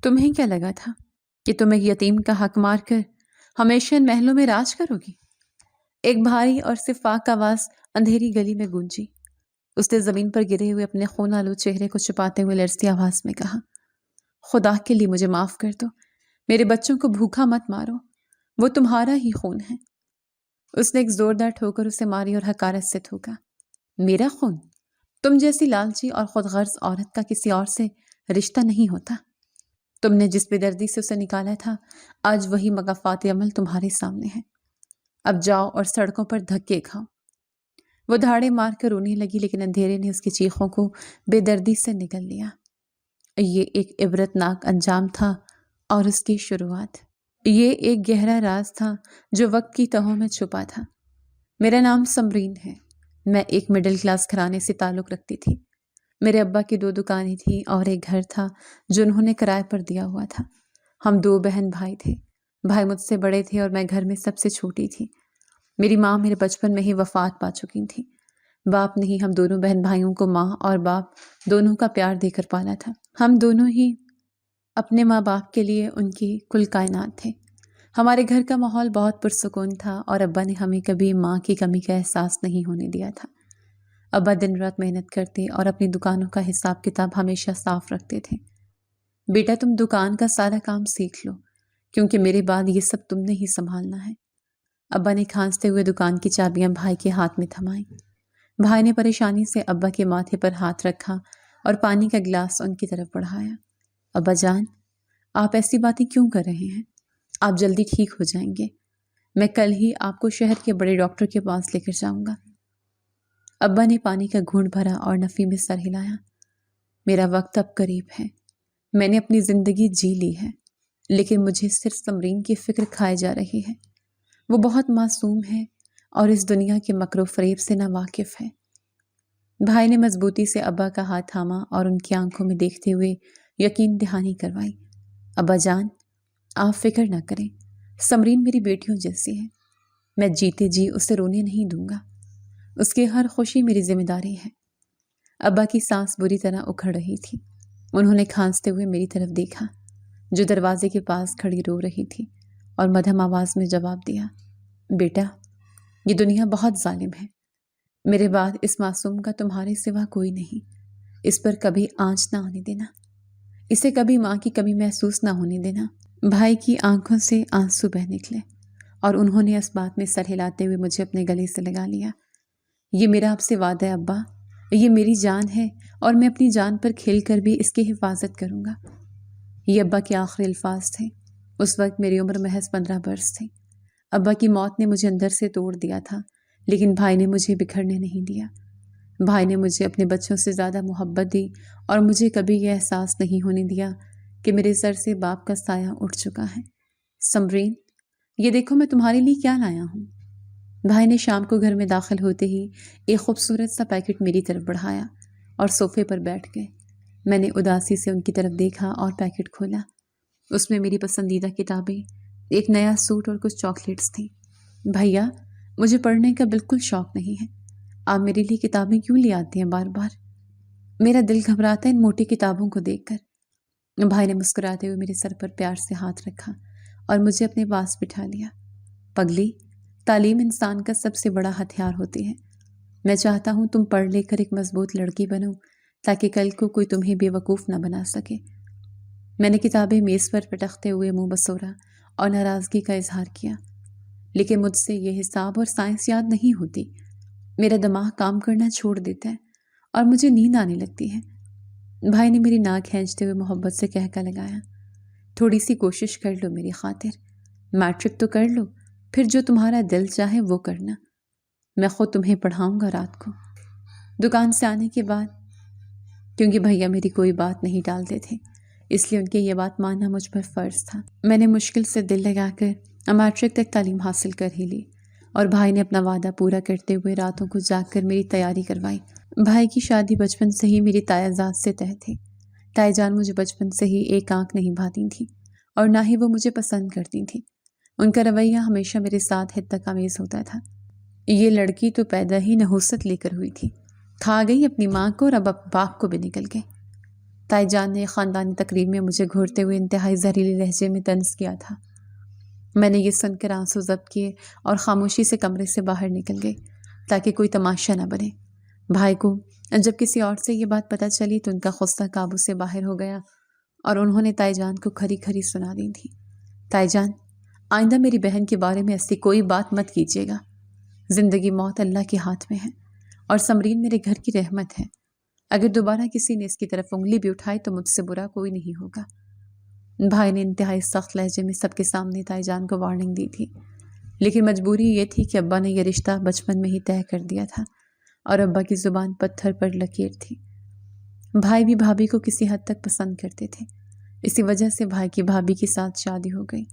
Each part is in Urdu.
تمہیں کیا لگا تھا کہ تم ایک یتیم کا حق مار کر ہمیشہ ان محلوں میں راج کرو گی؟ ایک بھاری اور صفاک آواز اندھیری گلی میں گونجی۔ اس نے زمین پر گرے ہوئے اپنے خون آلود چہرے کو چھپاتے ہوئے لرزتی آواز میں کہا، خدا کے لیے مجھے معاف کر دو، میرے بچوں کو بھوکا مت مارو، وہ تمہارا ہی خون ہے۔ اس نے ایک زوردار ٹھوکر اسے ماری اور حقارت سے تھوکا، میرا خون؟ تم جیسی لالچی اور خود غرض عورت کا کسی اور سے رشتہ نہیں ہوتا۔ تم نے جس بے دردی سے اسے نکالا تھا، آج وہی مقافات عمل تمہارے سامنے ہے۔ اب جاؤ اور سڑکوں پر دھکے کھاؤ۔ وہ دھاڑے مار کر رونے لگی، لیکن اندھیرے نے اس کی چیخوں کو بے دردی سے نگل لیا۔ یہ ایک عبرتناک انجام تھا اور اس کی شروعات۔ یہ ایک گہرا راز تھا جو وقت کی تہوں میں چھپا تھا۔ میرا نام سمرین ہے۔ میں ایک مڈل کلاس گھرانے سے تعلق رکھتی تھی۔ میرے ابا کی 2 دکانیں تھیں اور ایک گھر تھا جو انہوں نے کرائے پر دیا ہوا تھا۔ ہم 2 بہن بھائی تھے۔ بھائی مجھ سے بڑے تھے اور میں گھر میں سب سے چھوٹی تھی۔ میری ماں میرے بچپن میں ہی وفات پا چکی تھی۔ باپ نے ہی ہم دونوں بہن بھائیوں کو ماں اور باپ دونوں کا پیار دے کر پالا تھا۔ ہم دونوں ہی اپنے ماں باپ کے لیے ان کی کل کائنات تھے۔ ہمارے گھر کا ماحول بہت پرسکون تھا اور ابا نے ہمیں کبھی ماں کی کمی کا احساس نہیں ہونے دیا تھا۔ ابا دن رات محنت کرتے اور اپنی دکانوں کا حساب کتاب ہمیشہ صاف رکھتے تھے۔ بیٹا تم دکان کا سارا کام سیکھ لو، کیونکہ میرے بعد یہ سب تم نے ہی سنبھالنا ہے۔ ابا نے کھانستے ہوئے دکان کی چابیاں بھائی کے ہاتھ میں تھمائیں۔ بھائی نے پریشانی سے ابا کے ماتھے پر ہاتھ رکھا اور پانی کا گلاس ان کی طرف بڑھایا۔ ابا جان، آپ ایسی باتیں کیوں کر رہے ہیں؟ آپ جلدی ٹھیک ہو جائیں گے۔ میں کل ہی آپ کو شہر کے بڑے ڈاکٹر کے پاس لے کر جاؤں گا۔ ابا نے پانی کا گھونٹ بھرا اور نفی میں سر ہلایا۔ میرا وقت اب قریب ہے۔ میں نے اپنی زندگی جی لی ہے، لیکن مجھے صرف سمرین کی فکر کھائے جا رہی ہے۔ وہ بہت معصوم ہے اور اس دنیا کے مکر و فریب سے نا واقف ہے۔ بھائی نے مضبوطی سے ابا کا ہاتھ تھاما اور ان کی آنکھوں میں دیکھتے ہوئے یقین دہانی کروائی۔ ابا جان، آپ فکر نہ کریں، سمرین میری بیٹیوں جیسی ہے۔ میں جیتے جی اسے رونے نہیں دوں گا۔ اس کی ہر خوشی میری ذمہ داری ہے۔ ابا کی سانس بری طرح اکھڑ رہی تھی۔ انہوں نے کھانستے ہوئے میری طرف دیکھا جو دروازے کے پاس کھڑی رو رہی تھی، اور مدھم آواز میں جواب دیا، بیٹا، یہ دنیا بہت ظالم ہے۔ میرے بعد اس معصوم کا تمہارے سوا کوئی نہیں۔ اس پر کبھی آنچ نہ آنے دینا، اسے کبھی ماں کی کمی محسوس نہ ہونے دینا۔ بھائی کی آنکھوں سے آنسو بہہ نکلے اور انہوں نے اس بات میں سر ہلاتے ہوئے مجھے اپنے گلے سے لگا لیا۔ یہ میرا آپ سے وعدہ ہے ابا، یہ میری جان ہے اور میں اپنی جان پر کھیل کر بھی اس کی حفاظت کروں گا۔ یہ ابا کے آخری الفاظ تھے۔ اس وقت میری عمر محض 15 برس تھی۔ ابا کی موت نے مجھے اندر سے توڑ دیا تھا، لیکن بھائی نے مجھے بکھرنے نہیں دیا۔ بھائی نے مجھے اپنے بچوں سے زیادہ محبت دی اور مجھے کبھی یہ احساس نہیں ہونے دیا کہ میرے سر سے باپ کا سایہ اٹھ چکا ہے۔ سمرین، یہ دیکھو میں تمہارے لیے کیا لایا ہوں۔ بھائی نے شام کو گھر میں داخل ہوتے ہی ایک خوبصورت سا پیکٹ میری طرف بڑھایا اور صوفے پر بیٹھ گئے۔ میں نے اداسی سے ان کی طرف دیکھا اور پیکٹ کھولا۔ اس میں میری پسندیدہ کتابیں، ایک نیا سوٹ اور کچھ چاکلیٹس تھیں۔ بھیا، مجھے پڑھنے کا بالکل شوق نہیں ہے۔ آپ میرے لیے کتابیں کیوں لے آتے ہیں بار بار؟ میرا دل گھبراتا ہے ان موٹی کتابوں کو دیکھ کر۔ بھائی نے مسکراتے ہوئے میرے سر پر پیار سے ہاتھ رکھا اور مجھے اپنے پاس بٹھا لیا۔ پگلی، تعلیم انسان کا سب سے بڑا ہتھیار ہوتی ہے۔ میں چاہتا ہوں تم پڑھ لے کر ایک مضبوط لڑکی بنو، تاکہ کل کو کوئی تمہیں بے وقوف نہ بنا سکے۔ میں نے کتابیں میز پر پٹکتے ہوئے منہ بسورا اور ناراضگی کا اظہار کیا، لیکن مجھ سے یہ حساب اور سائنس یاد نہیں ہوتی۔ میرا دماغ کام کرنا چھوڑ دیتا ہے اور مجھے نیند آنے لگتی ہے۔ بھائی نے میری ناک کھینچتے ہوئے محبت سے کہکا لگایا، تھوڑی سی کوشش کر لو میری خاطر، میٹرک تو کر لو، پھر جو تمہارا دل چاہے وہ کرنا۔ میں خود تمہیں پڑھاؤں گا رات کو۔ دکان سے آنے کے بعد، کیونکہ بھیا میری کوئی بات نہیں ٹالتے تھے، اس لیے ان کی یہ بات ماننا مجھ پر فرض تھا۔ میں نے مشکل سے دل لگا کر میٹرک تک تعلیم حاصل کر ہی لی، اور بھائی نے اپنا وعدہ پورا کرتے ہوئے راتوں کو جاگ کر میری تیاری کروائی۔ بھائی کی شادی بچپن سے ہی میری تایا ذات سے طے تھی۔ تائی جان مجھے بچپن سے ہی ایک آنکھ نہیں بھاتی تھی اور نہ ہی وہ مجھے پسند کرتی تھی۔ ان کا رویہ ہمیشہ میرے ساتھ حد آمیز ہوتا تھا۔ یہ لڑکی تو پیدا ہی نحوست لے کر ہوئی تھی، کھا گئی اپنی ماں کو اور اب باپ کو بھی نکل گئے۔ تائی جان نے خاندانی تقریب میں مجھے گھورتے ہوئے انتہائی زہریلی لہجے میں طنز کیا تھا۔ میں نے یہ سن کر آنسو ضبط کیے اور خاموشی سے کمرے سے باہر نکل گئی تاکہ کوئی تماشا نہ بنے۔ بھائی کو جب کسی اور سے یہ بات پتہ چلی تو ان کا غصہ قابو سے باہر ہو گیا اور انہوں نے تائی جان کو کھری کھری سنا دی تھی۔ تائی جان، آئندہ میری بہن کے بارے میں ایسی کوئی بات مت کیجیے گا۔ زندگی موت اللہ کے ہاتھ میں ہے اور سمرین میرے گھر کی رحمت ہے۔ اگر دوبارہ کسی نے اس کی طرف انگلی بھی اٹھائی تو مجھ سے برا کوئی نہیں ہوگا۔ بھائی نے انتہائی سخت لہجے میں سب کے سامنے تائی جان کو وارننگ دی تھی، لیکن مجبوری یہ تھی کہ ابا نے یہ رشتہ بچپن میں ہی طے کر دیا تھا اور ابا کی زبان پتھر پر لکیر تھی۔ بھائی بھی بھابھی کو کسی حد تک پسند کرتے تھے، اسی وجہ سے بھائی کی بھابھی کے ساتھ شادی ہو گئی۔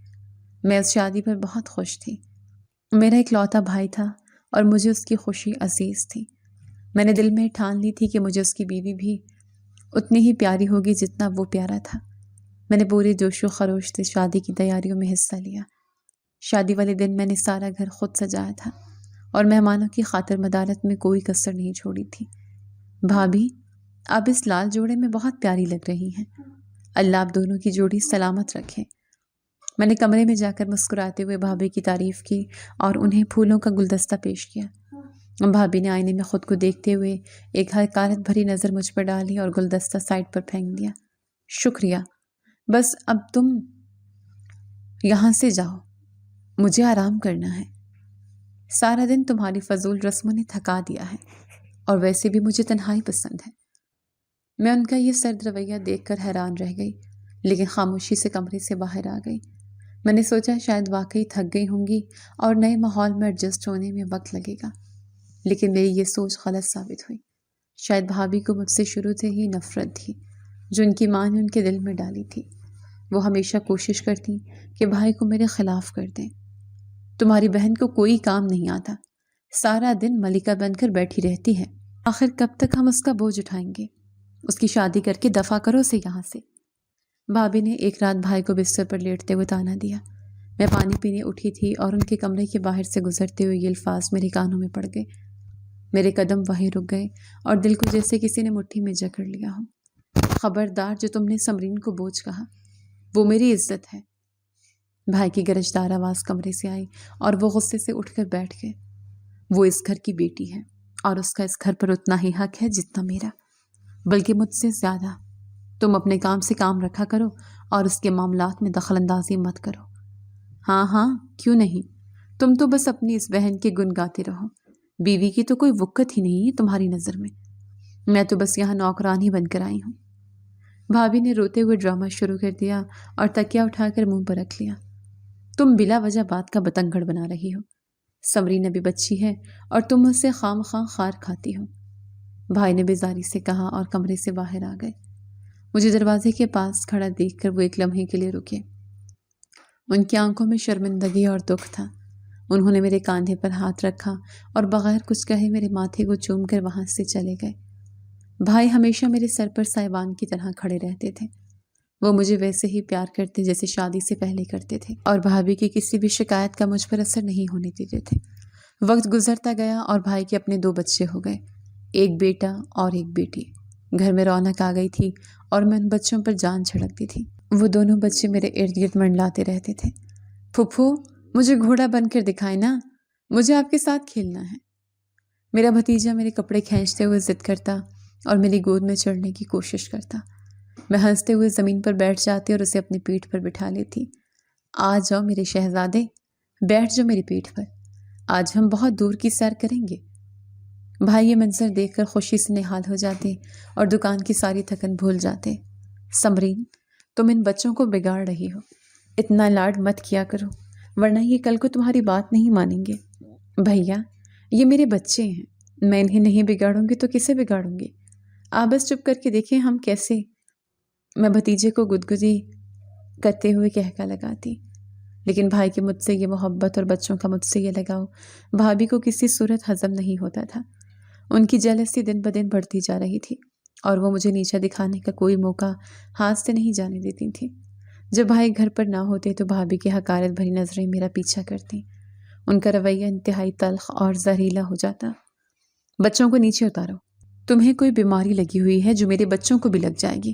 میں اس شادی پر بہت خوش تھی۔ میرا اکلوتا بھائی تھا اور مجھے اس کی خوشی عزیز تھی۔ میں نے دل میں ٹھان لی تھی کہ مجھے اس کی بیوی بھی اتنی ہی پیاری ہوگی جتنا وہ پیارا تھا۔ میں نے پورے جوش و خروش سے شادی کی تیاریوں میں حصہ لیا۔ شادی والے دن میں نے سارا گھر خود سجایا تھا اور مہمانوں کی خاطر مدارت میں کوئی کسر نہیں چھوڑی تھی۔ بھابھی، آپ اس لال جوڑے میں بہت پیاری لگ رہی ہیں۔ اللہ آپ دونوں کی جوڑی سلامت رکھے۔ میں نے کمرے میں جا کر مسکراتے ہوئے بھابھی کی تعریف کی اور انہیں پھولوں کا گلدستہ پیش کیا۔ بھابھی نے آئینے میں خود کو دیکھتے ہوئے ایک حقارت بھری نظر مجھ پر ڈالی اور گلدستہ سائڈ پر پھینک دیا۔ شکریہ، بس اب تم یہاں سے جاؤ، مجھے آرام کرنا ہے۔ سارا دن تمہاری فضول رسموں نے تھکا دیا ہے اور ویسے بھی مجھے تنہائی پسند ہے۔ میں ان کا یہ سرد رویہ دیکھ کر حیران رہ گئی، لیکن خاموشی سے کمرے سے باہر آ گئی۔ میں نے سوچا شاید واقعی تھک گئی ہوں گی اور نئے ماحول میں ایڈجسٹ ہونے میں وقت لگے گا، لیکن میری یہ سوچ غلط ثابت ہوئی۔ شاید بھابھی کو مجھ سے شروع سے ہی نفرت تھی جو ان کی ماں نے ان کے دل میں ڈالی تھی۔ وہ ہمیشہ کوشش کرتی کہ بھائی کو میرے خلاف کر دیں۔ تمہاری بہن کو کوئی کام نہیں آتا، سارا دن ملکہ بن کر بیٹھی رہتی ہے، آخر کب تک ہم اس کا بوجھ اٹھائیں گے؟ اس کی شادی کر کے دفع کرو اسے یہاں سے۔ بھابھی نے ایک رات بھائی کو بستر پر لیٹتے ہوئے تانا دیا۔ میں پانی پینے اٹھی تھی اور ان کے کمرے کے باہر سے گزرتے ہوئے یہ الفاظ میرے کانوں میں پڑ گئے۔ میرے قدم وہیں رک گئے اور دل کو جیسے کسی نے مٹھی میں جکڑ لیا ہو۔ خبردار، جو تم نے سمرین کو بوجھ کہا وہ میری عزت ہے۔ بھائی کی گرجدار آواز کمرے سے آئی اور وہ غصے سے اٹھ کر بیٹھ گئے۔ وہ اس گھر کی بیٹی ہے اور اس کا اس گھر پر اتنا ہی حق ہے جتنا میرا، بلکہ مجھ سے زیادہ۔ تم اپنے کام سے کام رکھا کرو اور اس کے معاملات میں دخل اندازی مت کرو۔ ہاں ہاں، کیوں نہیں، تم تو بس اپنی اس بہن کے گن گاتے رہو۔ بیوی کی تو کوئی وقت ہی نہیں ہے تمہاری نظر میں تو بس یہاں نوکران ہی بن کر آئی ہوں۔ بھابھی نے روتے ہوئے ڈرامہ شروع کر دیا اور تکیہ اٹھا کر منہ پر رکھ لیا۔ تم بلا وجہ بات کا بتنگڑ بنا رہی ہو۔ سمرین ابھی بچی ہے اور تم اس سے خام خواہ خار کھاتی ہو۔ بھائی نے بیزاری سے کہا اور کمرے سے باہر آ گئے۔ مجھے دروازے کے پاس کھڑا دیکھ کر وہ ایک لمحے کے لیے رکے۔ ان کی آنکھوں میں شرمندگی اور دکھ تھا۔ انہوں نے میرے کاندھے پر ہاتھ رکھا اور بغیر کچھ کہے میرے ماتھے کو چوم کر وہاں سے چلے گئے۔ بھائی ہمیشہ میرے سر پر سائبان کی طرح کھڑے رہتے تھے۔ وہ مجھے ویسے ہی پیار کرتے جیسے شادی سے پہلے کرتے تھے اور بھابھی کی کسی بھی شکایت کا مجھ پر اثر نہیں ہونے دیتے تھے۔ وقت گزرتا گیا اور بھائی کے اپنے 2 بچے ہو گئے، ایک بیٹا اور ایک بیٹی۔ گھر میں رونق آ گئی تھی اور میں ان بچوں پر جان چھڑکتی تھی۔ وہ دونوں بچے میرے ارد گرد منڈلاتے رہتے تھے۔ پھپھو، مجھے گھوڑا بن کر دکھائے نا، مجھے آپ کے ساتھ کھیلنا ہے۔ میرا بھتیجا میرے کپڑے کھینچتے ہوئے ضد کرتا اور میری گود میں چڑھنے کی کوشش کرتا۔ میں ہنستے ہوئے زمین پر بیٹھ جاتی اور اسے اپنی پیٹھ پر بٹھا لیتی۔ آ جاؤ میرے شہزادے، بیٹھ جاؤ میری پیٹھ پر، آج ہم بہت دور کی سیر کریں گے۔ بھائی یہ منظر دیکھ کر خوشی سے نہال ہو جاتے اور دکان کی ساری تھکن بھول جاتے۔ سمرین، تم ان بچوں کو بگاڑ رہی ہو، اتنا لاڈ مت کیا کرو ورنہ یہ کل کو تمہاری بات نہیں مانیں گے۔ بھیا، یہ میرے بچے ہیں، میں انہیں نہیں بگاڑوں گی تو کسے بگاڑوں گی؟ آپ بس چپ کر کے دیکھیں ہم کیسے۔ میں بھتیجے کو گدگدی کرتے ہوئے کہکا لگاتی، لیکن بھائی کی مجھ سے یہ محبت اور بچوں کا مجھ سے یہ لگاؤ بھابھی کو کسی صورت ہضم نہیں ہوتا تھا۔ ان کی جیلسی دن بدن بڑھتی جا رہی تھی اور وہ مجھے نیچا دکھانے کا کوئی موقع ہاتھ سے نہیں جانے دیتی تھی۔ جب بھائی گھر پر نہ ہوتے تو بھابھی کی حقارت بھری نظریں میرا پیچھا کرتی۔ ان کا رویہ انتہائی تلخ اور زہریلا ہو جاتا۔ بچوں کو نیچے اتارو، تمہیں کوئی بیماری لگی ہوئی ہے جو میرے بچوں کو بھی لگ جائے گی۔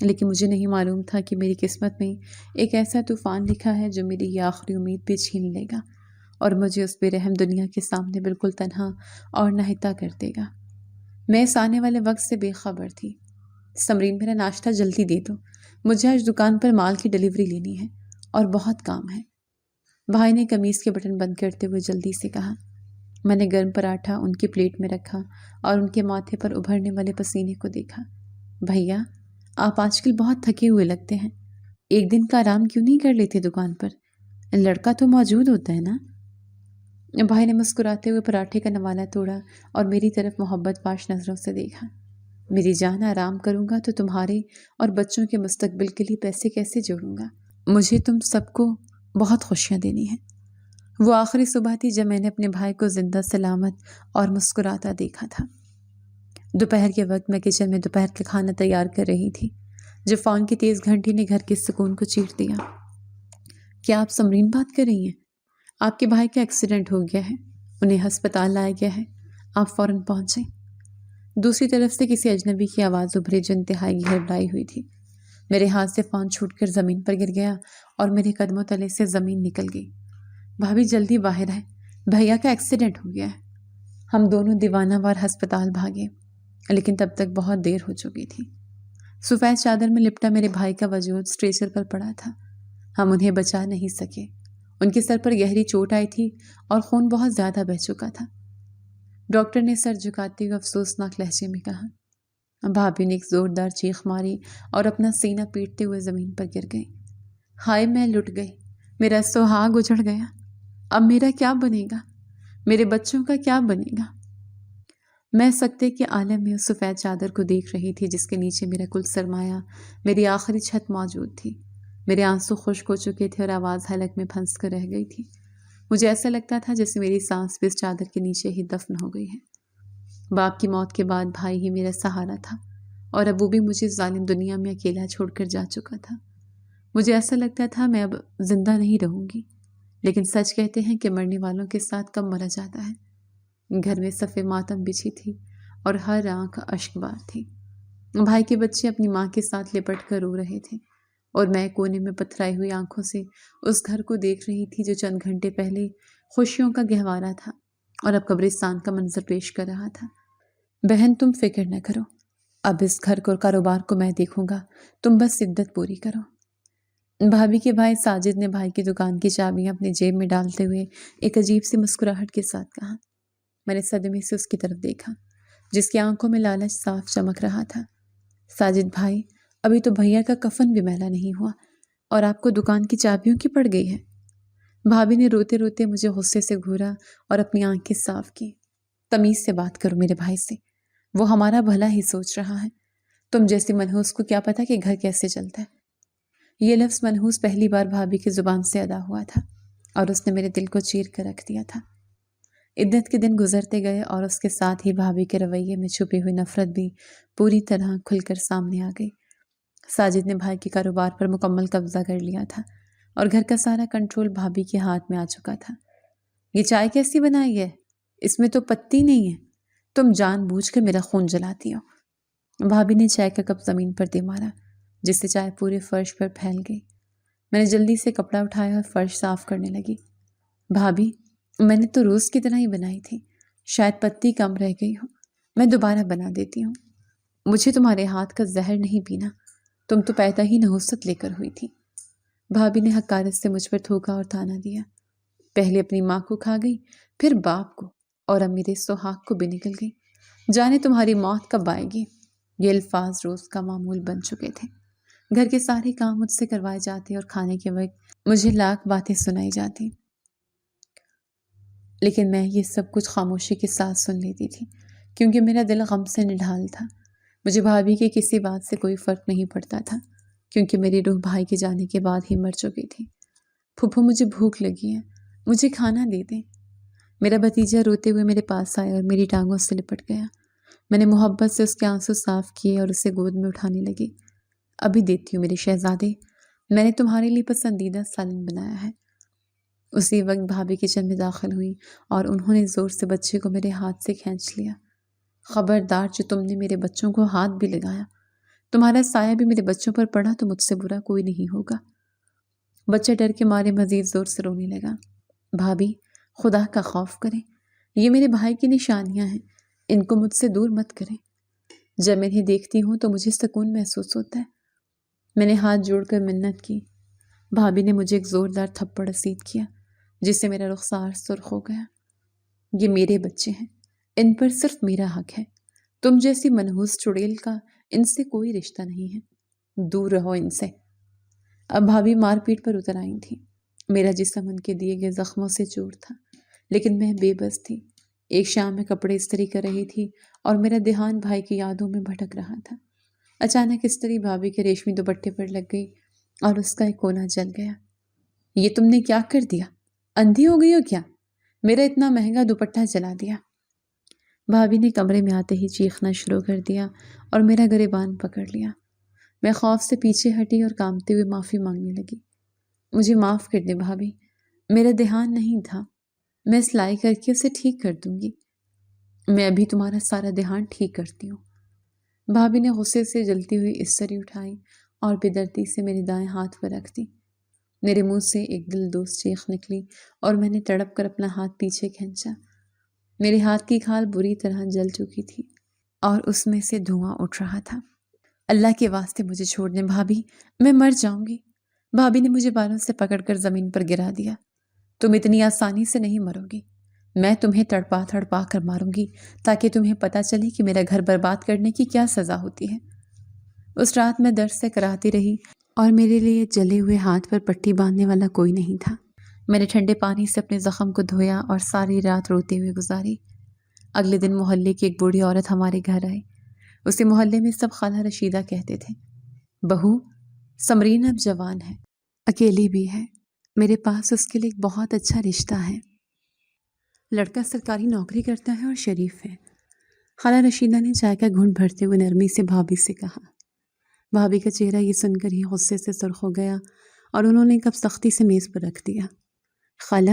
لیکن مجھے نہیں معلوم تھا کہ میری قسمت میں ایک ایسا طوفان لکھا ہے جو میری یہ آخری امید بھی چھین لے گا اور مجھے اس بے رحم دنیا کے سامنے بالکل تنہا اور ناہتا کر دے گا۔ میں اس آنے والے وقت سے بے خبر تھی۔ سمرین، میرا ناشتہ جلدی دے دو، مجھے آج دکان پر مال کی ڈلیوری لینی ہے اور بہت کام ہے۔ بھائی نے قمیص کے بٹن بند کرتے ہوئے جلدی سے کہا۔ میں نے گرم پراٹھا ان کی پلیٹ میں رکھا اور ان کے ماتھے پر ابھرنے والے پسینے کو دیکھا۔ بھیا، آپ آج کل بہت تھکے ہوئے لگتے ہیں، ایک دن کا آرام کیوں نہیں کر لیتے دکان پر؟ لڑکا تو موجود ہوتا ہے نا؟ بھائی نے مسکراتے ہوئے پراٹھے کا نوالہ توڑا اور میری طرف محبت پاش نظروں سے دیکھا۔ میری جان، آرام کروں گا تو تمہارے اور بچوں کے مستقبل کے لیے پیسے کیسے جوڑوں گا؟ مجھے تم سب کو بہت خوشیاں دینی ہیں۔ وہ آخری صبح تھی جب میں نے اپنے بھائی کو زندہ سلامت اور مسکراتا دیکھا تھا۔ دوپہر کے وقت میں کچن میں دوپہر کا کھانا تیار کر رہی تھی جب فون کی تیز گھنٹی نے گھر کے سکون کو چیر دیا۔ کیا آپ سمرین بات کر رہی ہیں؟ آپ کے بھائی کا ایکسیڈنٹ ہو گیا ہے، انہیں ہسپتال لایا گیا ہے، آپ فوراً پہنچیں۔ دوسری طرف سے کسی اجنبی کی آواز ابھری جو انتہائی گھبرائی ہوئی تھی۔ میرے ہاتھ سے فون چھوٹ کر زمین پر گر گیا اور میرے قدموں تلے سے زمین نکل گئی۔ بھابھی جلدی باہر آئے، بھیا کا ایکسیڈنٹ ہو گیا ہے۔ ہم دونوں دیوانہ وار ہسپتال بھاگے، لیکن تب تک بہت دیر ہو چکی تھی۔ سفید چادر میں لپٹا میرے بھائی کا وجود اسٹریچر پر پڑا تھا۔ ہم انہیں بچا نہیں سکے، ان کے سر پر گہری چوٹ آئی تھی اور خون بہت زیادہ بہہ چکا تھا۔ ڈاکٹر نے سر جھکاتے ہوئے افسوسناک لہجے میں کہا۔ بھابھی نے ایک زوردار چیخ ماری اور اپنا سینہ پیٹتے ہوئے زمین پر گر گئی۔ ہائے، میں لٹ گئی، میرا سہاگ اجڑ گیا۔ اب میرا کیا بنے گا؟ میرے بچوں کا کیا بنے گا؟ میں سکتے کے عالم میں اس سفید چادر کو دیکھ رہی تھی جس کے نیچے میرا کل سرمایہ، میری آخری چھت موجود تھی۔ میرے آنسو خشک ہو چکے تھے اور آواز حلق میں پھنس کر رہ گئی تھی۔ مجھے ایسا لگتا تھا جیسے میری سانس بھی اس چادر کے نیچے ہی دفن ہو گئی ہے۔ باپ کی موت کے بعد بھائی ہی میرا سہارا تھا اور اب وہ بھی مجھے ظالم دنیا میں اکیلا چھوڑ کر جا چکا تھا۔ مجھے ایسا لگتا تھا میں اب زندہ نہیں رہوں گی، لیکن سچ کہتے ہیں کہ مرنے والوں کے ساتھ کب مرا جاتا ہے۔ گھر میں صف ماتم بچھی تھی اور ہر آنکھ اشک بار تھی۔ بھائی کے بچے اپنی ماں کے ساتھ لپٹ کر رو رہے تھے اور میں کونے میں پتھرائی ہوئی آنکھوں سے اس گھر کو دیکھ رہی تھی جو چند گھنٹے پہلے خوشیوں کا گہوارہ تھا اور اب قبرستان کا منظر پیش کر رہا تھا۔ بہن، تم فکر نہ کرو، اب اس گھر کو کاروبار کو میں دیکھوں گا، تم بس عدت پوری کرو۔ بھابھی کے بھائی ساجد نے بھائی کی دکان کی چابیاں اپنی جیب میں ڈالتے ہوئے ایک عجیب سی مسکراہٹ کے ساتھ کہا۔ میں نے صدمے سے اس کی طرف دیکھا جس کی آنکھوں میں لالچ صاف چمک رہا تھا۔ ساجد بھائی، ابھی تو بھیا کا کفن بھی میلا نہیں ہوا اور آپ کو دکان کی چابیوں کی پڑ گئی ہے۔ بھابھی نے روتے روتے مجھے غصے سے گھورا اور اپنی آنکھیں صاف کی۔ تمیز سے بات کرو میرے بھائی سے، وہ ہمارا بھلا ہی سوچ رہا ہے، تم جیسی منحوس کو کیا پتا کہ گھر کیسے چلتا ہے۔ یہ لفظ منحوس پہلی بار بھابھی کی زبان سے ادا ہوا تھا اور اس نے میرے دل کو چیر کر رکھ دیا تھا۔ عدت کے دن گزرتے گئے اور اس کے ساتھ ہی بھابھی کے رویے میں چھپی ہوئی نفرت بھی پوری طرح کھل کر سامنے آ گئی۔ ساجد نے بھائی کے کاروبار پر مکمل قبضہ کر لیا تھا اور گھر کا سارا کنٹرول بھابھی کے ہاتھ میں آ چکا تھا۔ یہ چائے کیسی بنائی ہے؟ اس میں تو پتی نہیں ہے، تم جان بوجھ کر میرا خون جلاتی ہو۔ بھابھی نے چائے کا کپ زمین پر دے مارا جس سے چائے پورے فرش پر پھیل گئی۔ میں نے جلدی سے کپڑا اٹھایا اور فرش صاف کرنے لگی۔ بھابھی، میں نے تو روز کی طرح ہی بنائی تھی، شاید پتی کم رہ گئی ہو، میں دوبارہ بنا دیتی ہوں۔ مجھے تمہارے ہاتھ کا زہر نہیں پینا، تم تو پیدا ہی نحوست لے کر ہوئی تھی۔ بھابھی نے حقارت سے مجھ پر تھوکا اور تانا دیا۔ پہلے اپنی ماں کو کھا گئی، پھر باپ کو، اور اب میرے سہاگ کو بھی نکل گئی۔ جانے تمہاری موت کب آئے گی۔ یہ الفاظ روز کا معمول بن چکے تھے۔ گھر کے سارے کام مجھ سے کروائے جاتے اور کھانے کے وقت مجھے لاکھ باتیں سنائی جاتی، لیکن میں یہ سب کچھ خاموشی کے ساتھ سن لیتی تھی کیونکہ میرا دل غم سے نڈھال تھا۔ مجھے بھابھی کی کسی بات سے کوئی فرق نہیں پڑتا تھا کیونکہ میری روح بھائی کے جانے کے بعد ہی مر چکی تھی۔ پھپھو، مجھے بھوک لگی ہے، مجھے کھانا دے دیں۔ میرا بھتیجا روتے ہوئے میرے پاس آیا اور میری ٹانگوں سے لپٹ گیا۔ میں نے محبت سے اس کے آنسو صاف کیے اور اسے گود میں اٹھانے لگی۔ ابھی دیتی ہوں میرے شہزادے، میں نے تمہارے لیے پسندیدہ سالن بنایا ہے۔ اسی وقت بھابھی کچن میں داخل ہوئی اور انہوں نے زور سے بچے کو میرے ہاتھ سے کھینچ لیا۔ خبردار، جو تم نے میرے بچوں کو ہاتھ بھی لگایا تمہارا سایہ بھی میرے بچوں پر پڑا تو مجھ سے برا کوئی نہیں ہوگا۔ بچہ ڈر کے مارے مزید زور سے رونے لگا۔ بھابھی، خدا کا خوف کریں، یہ میرے بھائی کی نشانیاں ہیں، ان کو مجھ سے دور مت کریں۔ جب میں انہیں دیکھتی ہوں تو مجھے سکون محسوس ہوتا ہے۔ میں نے ہاتھ جوڑ کر منت کی۔ بھابھی نے مجھے ایک زوردار تھپڑ رسید کیا جس سے میرا رخسار سرخ ہو گیا۔ یہ میرے بچے ہیں، ان پر صرف میرا حق ہے۔ تم جیسی منحوس چڑیل کا ان سے کوئی رشتہ نہیں ہے، دور رہو ان سے۔ اب بھابھی مار پیٹ پر اتر آئی تھی۔ میرا جسم ان کے دیے گئے زخموں سے چور تھا، لیکن میں بے بس تھی۔ ایک شام میں کپڑے استری کر رہی تھی اور میرا دھیان بھائی کی یادوں میں بھٹک رہا تھا۔ اچانک استری بھابھی کے ریشمی دوپٹے پر لگ گئی اور اس کا ایک کونا جل گیا۔ یہ تم نے کیا کر دیا؟ اندھی ہو گئی ہو کیا؟ میرا اتنا مہنگا دوپٹہ جلا دیا۔ بھابھی نے کمرے میں آتے ہی چیخنا شروع کر دیا اور میرا گریبان پکڑ لیا۔ میں خوف سے پیچھے ہٹی اور کانپتے ہوئے معافی مانگنے لگی۔ مجھے معاف کر دے بھابھی، میرا دھیان نہیں تھا، میں سلائی کر کے اسے ٹھیک کر دوں گی۔ میں ابھی تمہارا سارا دھیان ٹھیک کرتی ہوں۔ بھابھی نے غصے سے جلتی ہوئی استری اٹھائی اور بے دردی سے میرے دائیں ہاتھ پر رکھ دی۔ میرے منہ سے ایک دل دوز چیخ نکلی اور میں نے تڑپ کر اپنا ہاتھ پیچھے کھینچا۔ میرے ہاتھ کی کھال بری طرح جل چکی تھی اور اس میں سے دھواں اٹھ رہا تھا۔ اللہ کے واسطے مجھے چھوڑ دیں بھابھی، میں مر جاؤں گی۔ بھابھی نے مجھے بالوں سے پکڑ کر زمین پر گرا دیا۔ تم اتنی آسانی سے نہیں مرو گی، میں تمہیں تڑپا تڑپا کر ماروں گی تاکہ تمہیں پتہ چلے کہ میرا گھر برباد کرنے کی کیا سزا ہوتی ہے۔ اس رات میں درد سے کراہتی رہی اور میرے لیے جلے ہوئے ہاتھ پر پٹی باندھنے والا کوئی نہیں تھا۔ میں نے ٹھنڈے پانی سے اپنے زخم کو دھویا اور ساری رات روتے ہوئے گزاری۔ اگلے دن محلے کی ایک بوڑھی عورت ہمارے گھر آئی۔ اسے محلے میں سب خالہ رشیدہ کہتے تھے۔ بہو، سمرین اب جوان ہے، اکیلی بھی ہے، میرے پاس اس کے لیے ایک بہت اچھا رشتہ ہے۔ لڑکا سرکاری نوکری کرتا ہے اور شریف ہے۔ خالہ رشیدہ نے چائے کا گھونٹ بھرتے ہوئے نرمی سے بھابھی سے کہا۔ بھابھی کا چہرہ یہ سن کر ہی غصے سے سرخ ہو گیا اور انہوں نے کپ سختی سے میز پر رکھ دیا۔ خالہ،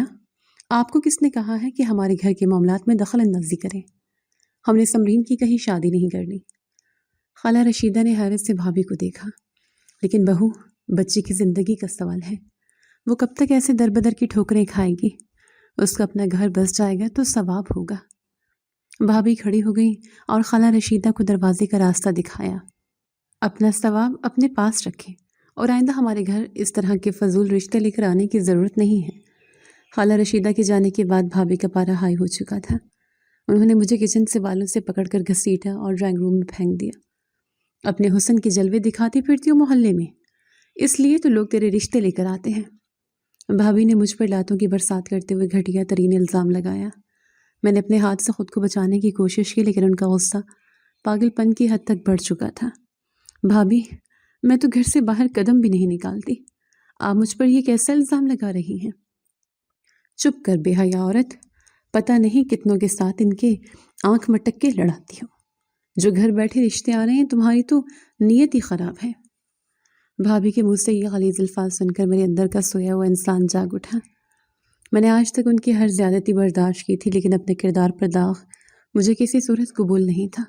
آپ کو کس نے کہا ہے کہ ہمارے گھر کے معاملات میں دخل اندازی کریں؟ ہم نے سمرین کی کہیں شادی نہیں کرنی۔ خالہ رشیدہ نے حیرت سے بھابھی کو دیکھا۔ لیکن بہو، بچے کی زندگی کا سوال ہے، وہ کب تک ایسے در بدر کی ٹھوکریں کھائے گی؟ اس کا اپنا گھر بس جائے گا تو ثواب ہوگا۔ بھابھی کھڑی ہو گئی اور خالہ رشیدہ کو دروازے کا راستہ دکھایا۔ اپنا ثواب اپنے پاس رکھیں اور آئندہ ہمارے گھر اس طرح کے فضول رشتے لے کر آنے کی ضرورت نہیں ہے۔ خالہ رشیدہ کے جانے کے بعد بھابھی کا پارا ہائی ہو چکا تھا۔ انہوں نے مجھے کچن سے بالوں سے پکڑ کر گھسیٹا اور ڈرائنگ روم میں پھینک دیا۔ اپنے حسن کے جلوے دکھاتی پھرتی ہوں محلے میں، اس لیے تو لوگ تیرے رشتے لے کر آتے ہیں۔ بھابھی نے مجھ پر لاتوں کی برسات کرتے ہوئے گھٹیا ترین الزام لگایا۔ میں نے اپنے ہاتھ سے خود کو بچانے کی کوشش کی، لیکن ان کا غصہ پاگل پن کی حد تک بڑھ چکا تھا۔ بھابھی، میں تو گھر سے باہر قدم بھی نہیں نکالتی، آپ مجھ پر یہ کیسا الزام لگا رہی ہیں؟ چپ کر بے حیا عورت، پتہ نہیں کتنوں کے ساتھ ان کے آنکھ مٹک کے لڑاتی ہو۔ جو گھر بیٹھے رشتے آ رہے ہیں، تمہاری تو نیت ہی خراب ہے۔ بھابھی کے منہ سے یہ غلیظ الفاظ سن کر میرے اندر کا سویا ہوا انسان جاگ اٹھا۔ میں نے آج تک ان کی ہر زیادتی برداشت کی تھی، لیکن اپنے کردار پر داغ مجھے کسی صورت قبول نہیں تھا۔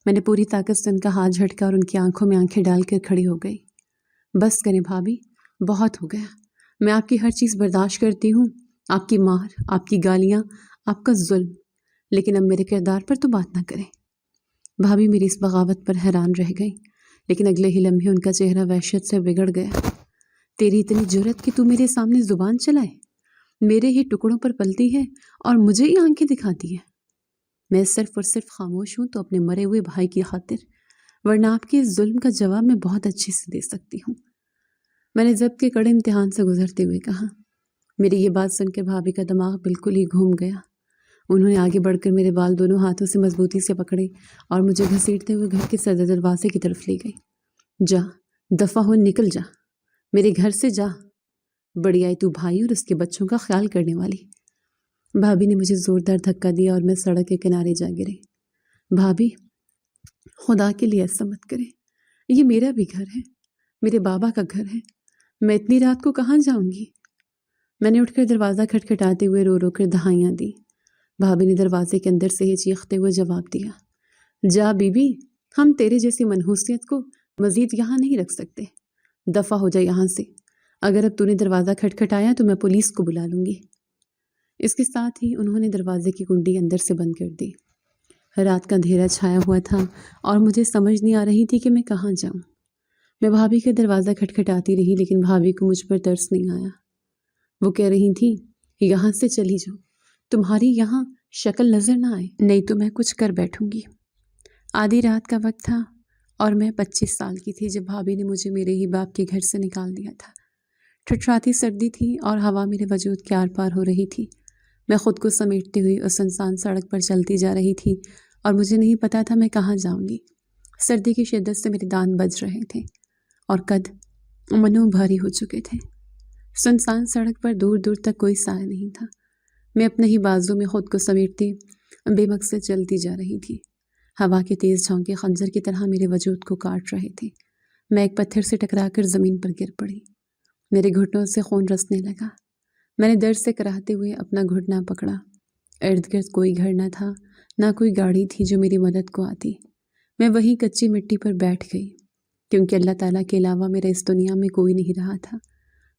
میں نے پوری طاقت سے ان کا ہاتھ جھٹکا اور ان کی آنکھوں میں آنکھیں ڈال کر کھڑی ہو گئی۔ بس کریں بھابھی، بہت ہو گیا، میں آپ کی ہر چیز برداشت کرتی ہوں، آپ کی مار، آپ کی گالیاں، آپ کا ظلم، لیکن اب میرے کردار پر تو بات نہ کریں۔ بھابھی میری اس بغاوت پر حیران رہ گئی، لیکن اگلے ہی لمحے ان کا چہرہ وحشت سے بگڑ گیا۔ تیری اتنی جرأت کہ تو میرے سامنے زبان چلائے، میرے ہی ٹکڑوں پر پلتی ہے اور مجھے ہی آنکھیں دکھاتی ہے۔ میں صرف اور صرف خاموش ہوں تو اپنے مرے ہوئے بھائی کی خاطر، ورنہ آپ کے اس ظلم کا جواب میں بہت اچھے سے دے سکتی ہوں۔ میں نے ضبط کے کڑے امتحان سے گزرتے ہوئے کہا۔ میری یہ بات سن کے بھابھی کا دماغ بالکل ہی گھوم گیا۔ انہوں نے آگے بڑھ کر میرے بال دونوں ہاتھوں سے مضبوطی سے پکڑے اور مجھے گھسیٹتے ہوئے گھر کے صدر دروازے کی طرف لے گئی۔ جا، دفع ہو، نکل جا، میرے گھر سے جا، بڑی آئی تو بھائی اور اس کے بچوں کا خیال کرنے والی۔ بھابھی نے مجھے زوردار دھکا دیا اور میں سڑک کے کنارے جا گری۔ بھابھی، خدا کے لیے ایسا مت کریں، یہ میرا بھی گھر ہے، میرے بابا کا گھر ہے، میں اتنی رات کو کہاں جاؤں گی؟ میں نے اٹھ کر دروازہ کھٹکھٹاتے ہوئے رو رو کر دہائیاں دی۔ بھابھی نے دروازے کے اندر سے ہی چیختے ہوئے جواب دیا، جا بی بی، ہم تیرے جیسی منحوسیت کو مزید یہاں نہیں رکھ سکتے، دفع ہو جائے یہاں سے، اگر اب تو نے دروازہ کھٹکھٹایا تو میں پولیس کو بلا لوں گی۔ اس کے ساتھ ہی انہوں نے دروازے کی کنڈی اندر سے بند کر دی۔ رات کا اندھیرا چھایا ہوا تھا اور مجھے سمجھ نہیں آ رہی تھی کہ میں کہاں جاؤں۔ میں بھابھی کا دروازہ کھٹکھٹاتی رہی لیکن بھابھی کو مجھ پر ترس نہیں آیا۔ وہ کہہ رہی تھی یہاں سے چلی جاؤ، تمہاری یہاں شکل نظر نہ آئے، نہیں تو میں کچھ کر بیٹھوں گی۔ آدھی رات کا وقت تھا اور میں 25 سال کی تھی جب بھابھی نے مجھے میرے ہی باپ کے گھر سے نکال دیا تھا۔ ٹھٹھراتی سردی تھی اور ہوا میرے وجود کے آر پار ہو رہی تھی۔ میں خود کو سمیٹتی ہوئی اس سنسان سڑک پر چلتی جا رہی تھی اور مجھے نہیں پتا تھا میں کہاں جاؤں گی۔ سردی کی شدت سے میرے دانت بج رہے تھے اور قد منو بھاری ہو چکے تھے۔ سنسان سڑک پر دور دور تک کوئی سایہ نہیں تھا۔ میں اپنے ہی بازو میں خود کو سمیٹتی بے مقصد چلتی جا رہی تھی۔ ہوا کے تیز جھونکے خنجر کی طرح میرے وجود کو کاٹ رہے تھے۔ میں ایک پتھر سے ٹکرا کر زمین پر گر پڑی۔ میرے گھٹنوں سے خون رسنے لگا۔ میں نے درد سے کراہتے ہوئے اپنا گھٹنا پکڑا۔ ارد گرد کوئی گھر نہ تھا، نہ کوئی گاڑی تھی جو میری مدد کو آتی۔ میں وہیں کچی مٹی پر بیٹھ گئی کیونکہ اللہ تعالیٰ کے علاوہ میرے اس دنیا میں کوئی نہیں رہا تھا۔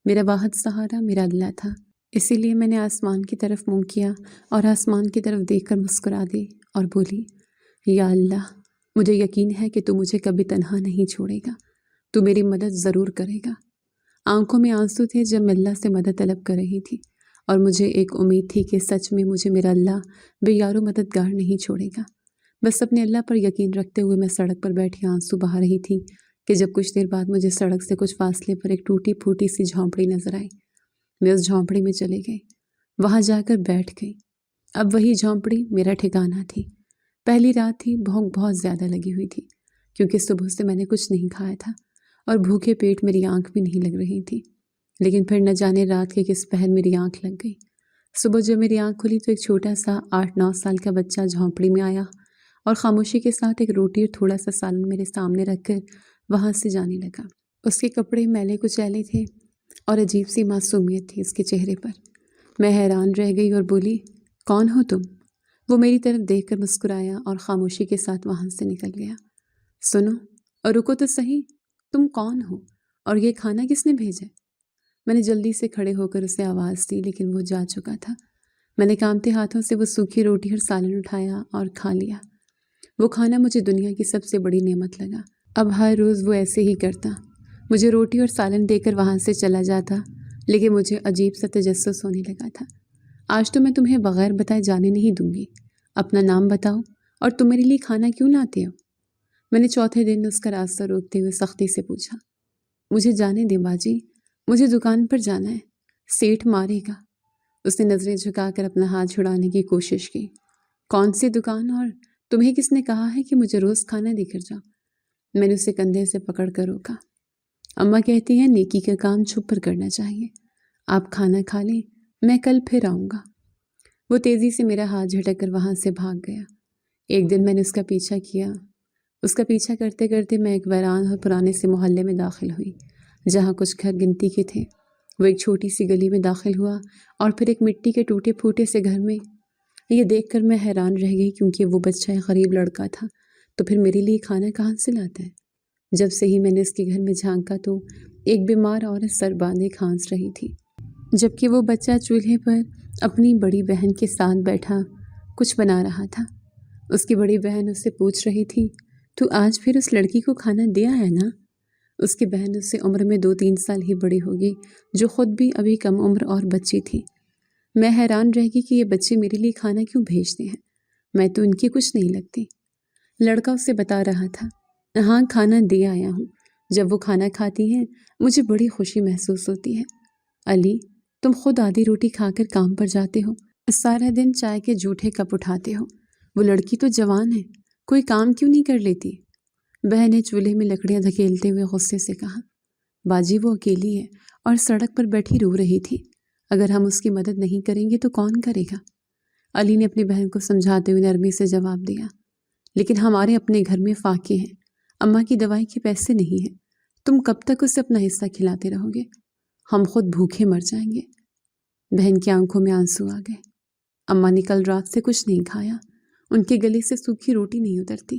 میرا واحد سہارا میرا اللہ تھا۔ اسی لیے میں نے آسمان کی طرف منہ کیا اور آسمان کی طرف دیکھ کر مسکرا دی اور بولی یا اللہ، مجھے یقین ہے کہ تو مجھے کبھی تنہا نہیں چھوڑے گا، تو میری مدد ضرور کرے گا۔ آنکھوں میں آنسو تھے جب میں اللہ سے مدد طلب کر رہی تھی اور مجھے ایک امید تھی کہ سچ میں مجھے میرا اللہ بے یار و مددگار نہیں چھوڑے گا۔ بس اپنے اللہ پر یقین رکھتے ہوئے میں سڑک پر بیٹھی آنسو بہا رہی تھی کہ جب کچھ دیر بعد مجھے سڑک سے کچھ فاصلے پر ایک ٹوٹی پھوٹی سی جھونپڑی نظر آئی۔ میں اس جھونپڑی میں چلے گئی، وہاں جا کر بیٹھ گئی۔ اب وہی جھونپڑی میرا ٹھکانہ تھی۔ پہلی رات تھی، بھوک بہت زیادہ لگی ہوئی تھی کیونکہ صبح سے میں نے کچھ نہیں کھایا تھا اور بھوکے پیٹ میری آنکھ بھی نہیں لگ رہی تھی۔ لیکن پھر نہ جانے رات کے کس پہر میری آنکھ لگ گئی۔ صبح جب میری آنکھ کھلی تو ایک چھوٹا سا 8-9 سال کا بچہ جھونپڑی میں آیا اور خاموشی کے ساتھ ایک روٹی اور تھوڑا سا سالن میرے سامنے رکھ کر وہاں سے جانے لگا۔ اس کے کپڑے میلے کچیلے تھے اور عجیب سی معصومیت تھی اس کے چہرے پر۔ میں حیران رہ گئی اور بولی کون ہو تم؟ وہ میری طرف دیکھ کر مسکرایا اور خاموشی کے ساتھ وہاں سے نکل گیا۔ سنو اور رکو تو صحیح، تم کون ہو اور یہ کھانا کس نے بھیجا؟ میں نے جلدی سے کھڑے ہو کر اسے آواز دی لیکن وہ جا چکا تھا۔ میں نے کانپتے ہاتھوں سے وہ سوکھی روٹی اور سالن اٹھایا اور کھا لیا۔ وہ کھانا مجھے دنیا کی سب سے بڑی نعمت لگا۔ اب ہر روز وہ ایسے ہی کرتا، مجھے روٹی اور سالن دے کر وہاں سے چلا جاتا، لیکن مجھے عجیب سا تجسس ہونے لگا تھا۔ آج تو میں تمہیں بغیر بتائے جانے نہیں دوں گی، اپنا نام بتاؤ اور تم میرے لیے کھانا کیوں لاتے ہو؟ میں نے چوتھے دن اس کا راستہ روکتے ہوئے سختی سے پوچھا۔ مجھے جانے دے باجی، مجھے دکان پر جانا ہے، سیٹھ مارے گا۔ اس نے نظریں جھکا کر اپنا ہاتھ چھڑانے کی کوشش کی۔ کون سی دکان اور تمہیں کس نے کہا ہے کہ مجھے روز کھانا دے کر جاؤ؟ میں نے اسے کندھے سے پکڑ کر روکا۔ اماں کہتی ہیں نیکی کا کام چھپ کر کرنا چاہیے، آپ کھانا کھا لیں، میں کل پھر آؤں گا۔ وہ تیزی سے میرا ہاتھ جھٹک کر وہاں سے بھاگ گیا۔ ایک دن میں نے اس کا پیچھا کیا۔ اس کا پیچھا کرتے کرتے میں ایک ویران اور پرانے سے محلے میں داخل ہوئی جہاں کچھ گھر گنتی کے تھے۔ وہ ایک چھوٹی سی گلی میں داخل ہوا اور پھر ایک مٹی کے ٹوٹے پھوٹے سے گھر میں۔ یہ دیکھ کر میں حیران رہ گئی کیونکہ وہ بچہ ایک غریب لڑکا تھا، تو پھر میرے لیے کھانا کہاں سے لاتا ہے؟ جب سے ہی میں نے اس کے گھر میں جھانکا تو ایک بیمار عورت سر باندھے کھانس رہی تھی، جبکہ وہ بچہ چولہے پر اپنی بڑی بہن کے ساتھ بیٹھا کچھ بنا رہا تھا۔ اس کی بڑی بہن اس سے پوچھ رہی تھی تو آج پھر اس لڑکی کو کھانا دیا ہے نا؟ اس کی بہن اس سے عمر میں 2-3 سال ہی بڑی ہوگی، جو خود بھی ابھی کم عمر اور بچی تھی۔ میں حیران رہ گئی کہ یہ بچے میرے لیے کھانا کیوں بھیجتے ہیں، میں تو ان کی کچھ نہیں لگتی۔ لڑکا اسے بتا رہا تھا ہاں کھانا دے آیا ہوں، جب وہ کھانا کھاتی ہیں مجھے بڑی خوشی محسوس ہوتی ہے۔ علی، تم خود آدھی روٹی کھا کر کام پر جاتے ہو، سارا دن چائے کے جھوٹے کپ اٹھاتے ہو، وہ لڑکی تو جوان ہے، کوئی کام کیوں نہیں کر لیتی؟ بہن نے چولہے میں لکڑیاں دھکیلتے ہوئے غصے سے کہا۔ باجی وہ اکیلی ہے اور سڑک پر بیٹھی رو رہی تھی، اگر ہم اس کی مدد نہیں کریں گے تو کون کرے گا؟ علی نے اپنی بہن کو سمجھاتے ہوئے نرمی سے جواب دیا۔ لیکن ہمارے اپنے گھر میں فاقے ہیں، اماں کی دوائی کے پیسے نہیں ہیں، تم کب تک اسے اپنا حصہ کھلاتے رہو گے؟ ہم خود بھوکے مر جائیں گے۔ بہن کی آنکھوں میں آنسو آ گئے۔ اماں نے کل رات سے کچھ نہیں کھایا، ان کے گلے سے سوکھی روٹی نہیں اترتی۔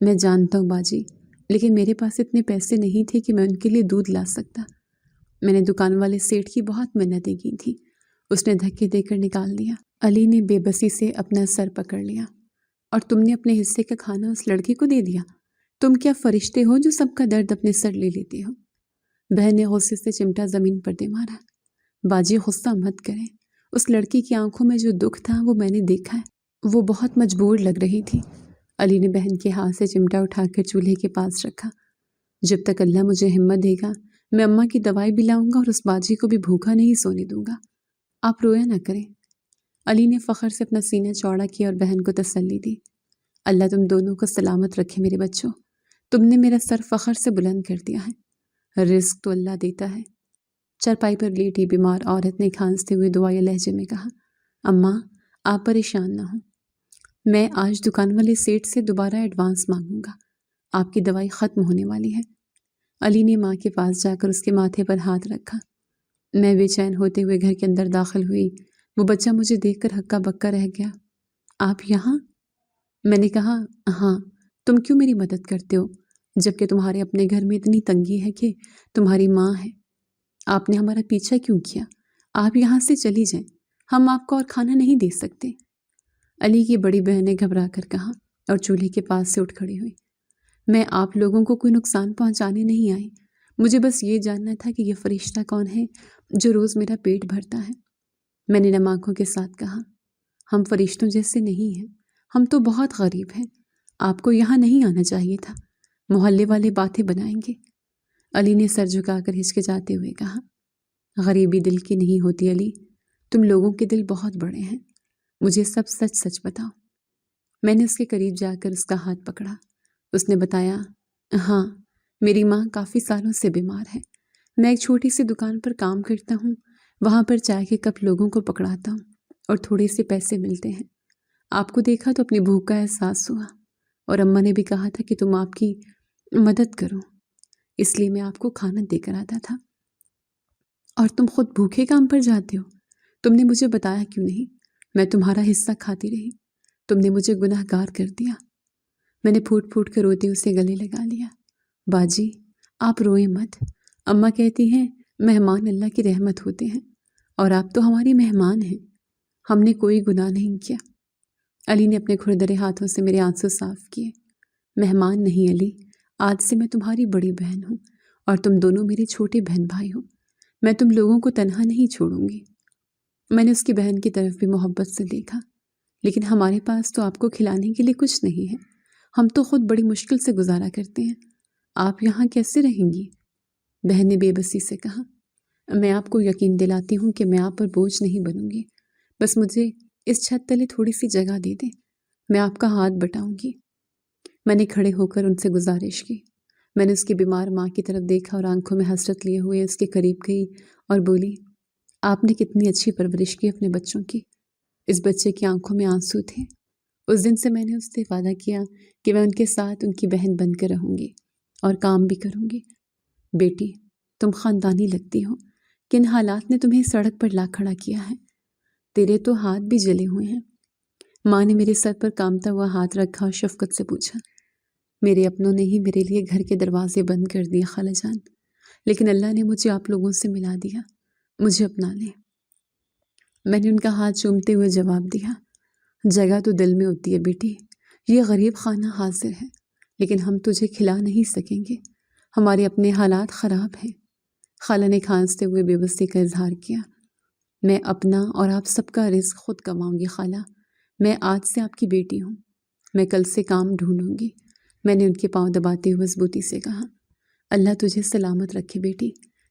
میں جانتا ہوں باجی، لیکن میرے پاس اتنے پیسے نہیں تھے کہ میں ان کے لیے دودھ لا سکتا۔ میں نے دکان والے سیٹھ کی بہت منتیں کی تھیں، اس نے دھکے دے کر نکال دیا۔ علی نے بے بسی سے اپنا سر پکڑ لیا۔ اور تم نے اپنے حصے کا کھانا اس لڑکی کو دے دیا؟ تم کیا فرشتے ہو جو سب کا درد اپنے سر لے لیتے ہو؟ بہن نے غصے سے چمٹا زمین پر دے مارا۔ باجی غصہ مت کریں، اس لڑکی کی آنکھوں میں جو دکھ تھا وہ میں نے دیکھا ہے، وہ بہت مجبور لگ رہی تھی۔ علی نے بہن کے ہاتھ سے چمٹا اٹھا کر چولہے کے پاس رکھا۔ جب تک اللہ مجھے ہمت دے گا میں اماں کی دوائی بھی لاؤں گا اور اس باجی کو بھی بھوکا نہیں سونے دوں گا۔ آپ رویا نہ کریں۔ علی نے فخر سے اپنا سینہ چوڑا کیا اور بہن کو تسلی دی۔ اللہ تم دونوں کو سلامت رکھے میرے بچوں، تم نے میرا سر فخر سے بلند کر دیا ہے۔ رزق تو اللہ دیتا ہے۔ چارپائی پر لیٹی بیمار عورت نے کھانستے ہوئے دعائے لہجے میں کہا، اماں آپ پریشان نہ ہوں، میں آج دکان والے سیٹ سے دوبارہ ایڈوانس مانگوں گا، آپ کی دوائی ختم ہونے والی ہے۔ علی نے ماں کے پاس جا کر اس کے ماتھے پر ہاتھ رکھا۔ میں بے چین ہوتے ہوئے گھر کے اندر داخل ہوئی۔ وہ بچہ مجھے دیکھ کر ہکا بکا رہ گیا۔ آپ یہاں؟ میں نے کہا ہاں، تم کیوں میری مدد کرتے ہو جبکہ تمہارے اپنے گھر میں اتنی تنگی ہے کہ تمہاری ماں ہے؟ آپ نے ہمارا پیچھا کیوں کیا؟ آپ یہاں سے چلی جائیں، ہم آپ کو اور کھانا نہیں دے سکتے۔ علی کی بڑی بہن نے گھبرا کر کہا اور چولہے کے پاس سے اٹھ کھڑی ہوئی۔ میں آپ لوگوں کو کوئی نقصان پہنچانے نہیں آئی، مجھے بس یہ جاننا تھا کہ یہ فرشتہ کون ہے جو روز میرا پیٹ بھرتا ہے۔ میں نے نم آنکھوں کے ساتھ کہا، ہم فرشتوں جیسے نہیں ہیں، ہم تو بہت غریب ہیں، آپ کو یہاں نہیں آنا چاہیے تھا، محلے والے باتیں بنائیں گے۔ علی نے سر جھکا کر ہچکچاتے ہوئے کہا، غریبی دل کی نہیں ہوتی علی، تم لوگوں کے دل بہت بڑے ہیں، مجھے سب سچ سچ بتاؤ۔ میں نے اس کے قریب جا کر اس کا ہاتھ پکڑا۔ اس نے بتایا، ہاں میری ماں کافی سالوں سے بیمار ہے، میں ایک چھوٹی سی دکان پر کام کرتا ہوں، وہاں پر چائے کے کپ لوگوں کو پکڑاتا ہوں اور تھوڑے سے پیسے ملتے ہیں۔ آپ کو دیکھا تو اپنی بھوک کا احساس ہوا اور اماں نے بھی کہا تھا کہ تم آپ کی مدد کرو، اس لیے میں آپ کو کھانا دے کر آتا تھا۔ اور تم خود بھوکے کام پر جاتے ہو، تم نے مجھے بتایا کیوں نہیں؟ میں تمہارا حصہ کھاتی رہی، تم نے مجھے گناہ گار کر دیا۔ میں نے پھوٹ پھوٹ کر روتے اسے گلے لگا لیا۔ باجی آپ روئیں مت، اماں کہتی ہیں مہمان اللہ کی رحمت ہوتے ہیں اور آپ تو ہماری مہمان ہیں، ہم نے کوئی گناہ نہیں کیا۔ علی نے اپنے کھردرے ہاتھوں سے میرے آنسو صاف کیے۔ مہمان نہیں علی، آج سے میں تمہاری بڑی بہن ہوں اور تم دونوں میرے چھوٹے بہن بھائی ہو، میں تم لوگوں کو تنہا نہیں چھوڑوں گی۔ میں نے اس کی بہن کی طرف بھی محبت سے دیکھا، لیکن ہمارے پاس تو آپ کو کھلانے کے لیے کچھ نہیں ہے، ہم تو خود بڑی مشکل سے گزارا کرتے ہیں، آپ یہاں کیسے رہیں گی؟ بہن نے بے بسی سے کہا، میں آپ کو یقین دلاتی ہوں کہ میں آپ پر بوجھ نہیں بنوں گی، بس مجھے اس چھت تلے تھوڑی سی جگہ دے دیں، میں آپ کا ہاتھ بٹاؤں گی۔ میں نے کھڑے ہو کر ان سے گزارش کی۔ میں نے اس کی بیمار ماں کی طرف دیکھا اور آنکھوں میں حسرت لیے ہوئے اس کے قریب گئی اور بولی، آپ نے کتنی اچھی پرورش کی اپنے بچوں کی۔ اس بچے کی آنکھوں میں آنسو تھے۔ اس دن سے میں نے اس سے وعدہ کیا کہ میں ان کے ساتھ ان کی بہن بن کر رہوں گی اور کام بھی کروں گی۔ بیٹی تم خاندانی لگتی ہو، کن حالات نے تمہیں سڑک پر لا کھڑا کیا ہے؟ تیرے تو ہاتھ بھی جلے ہوئے ہیں۔ ماں نے میرے سر پر کامتا ہوا ہاتھ رکھا اور شفقت سے پوچھا، میرے اپنوں نے ہی میرے لیے گھر کے دروازے بند کر دیے خالہ جان، لیکن اللہ نے مجھے آپ لوگوں سے ملا دیا، مجھے اپنا لیں۔ میں نے ان کا ہاتھ چومتے ہوئے جواب دیا، جگہ تو دل میں ہوتی ہے بیٹی، یہ غریب خانہ حاضر ہے لیکن ہم تجھے کھلا نہیں سکیں گے، ہمارے اپنے حالات خراب ہیں۔ خالہ نے کھانستے ہوئے بے بسی کا اظہار کیا۔ میں اپنا اور آپ سب کا رزق خود کماؤں گی خالہ، میں آج سے آپ کی بیٹی ہوں، میں کل سے کام ڈھونڈوں گی۔ میں نے ان کے پاؤں دباتے ہوئے مضبوطی سے کہا، اللہ تجھے سلامت رکھے بیٹی،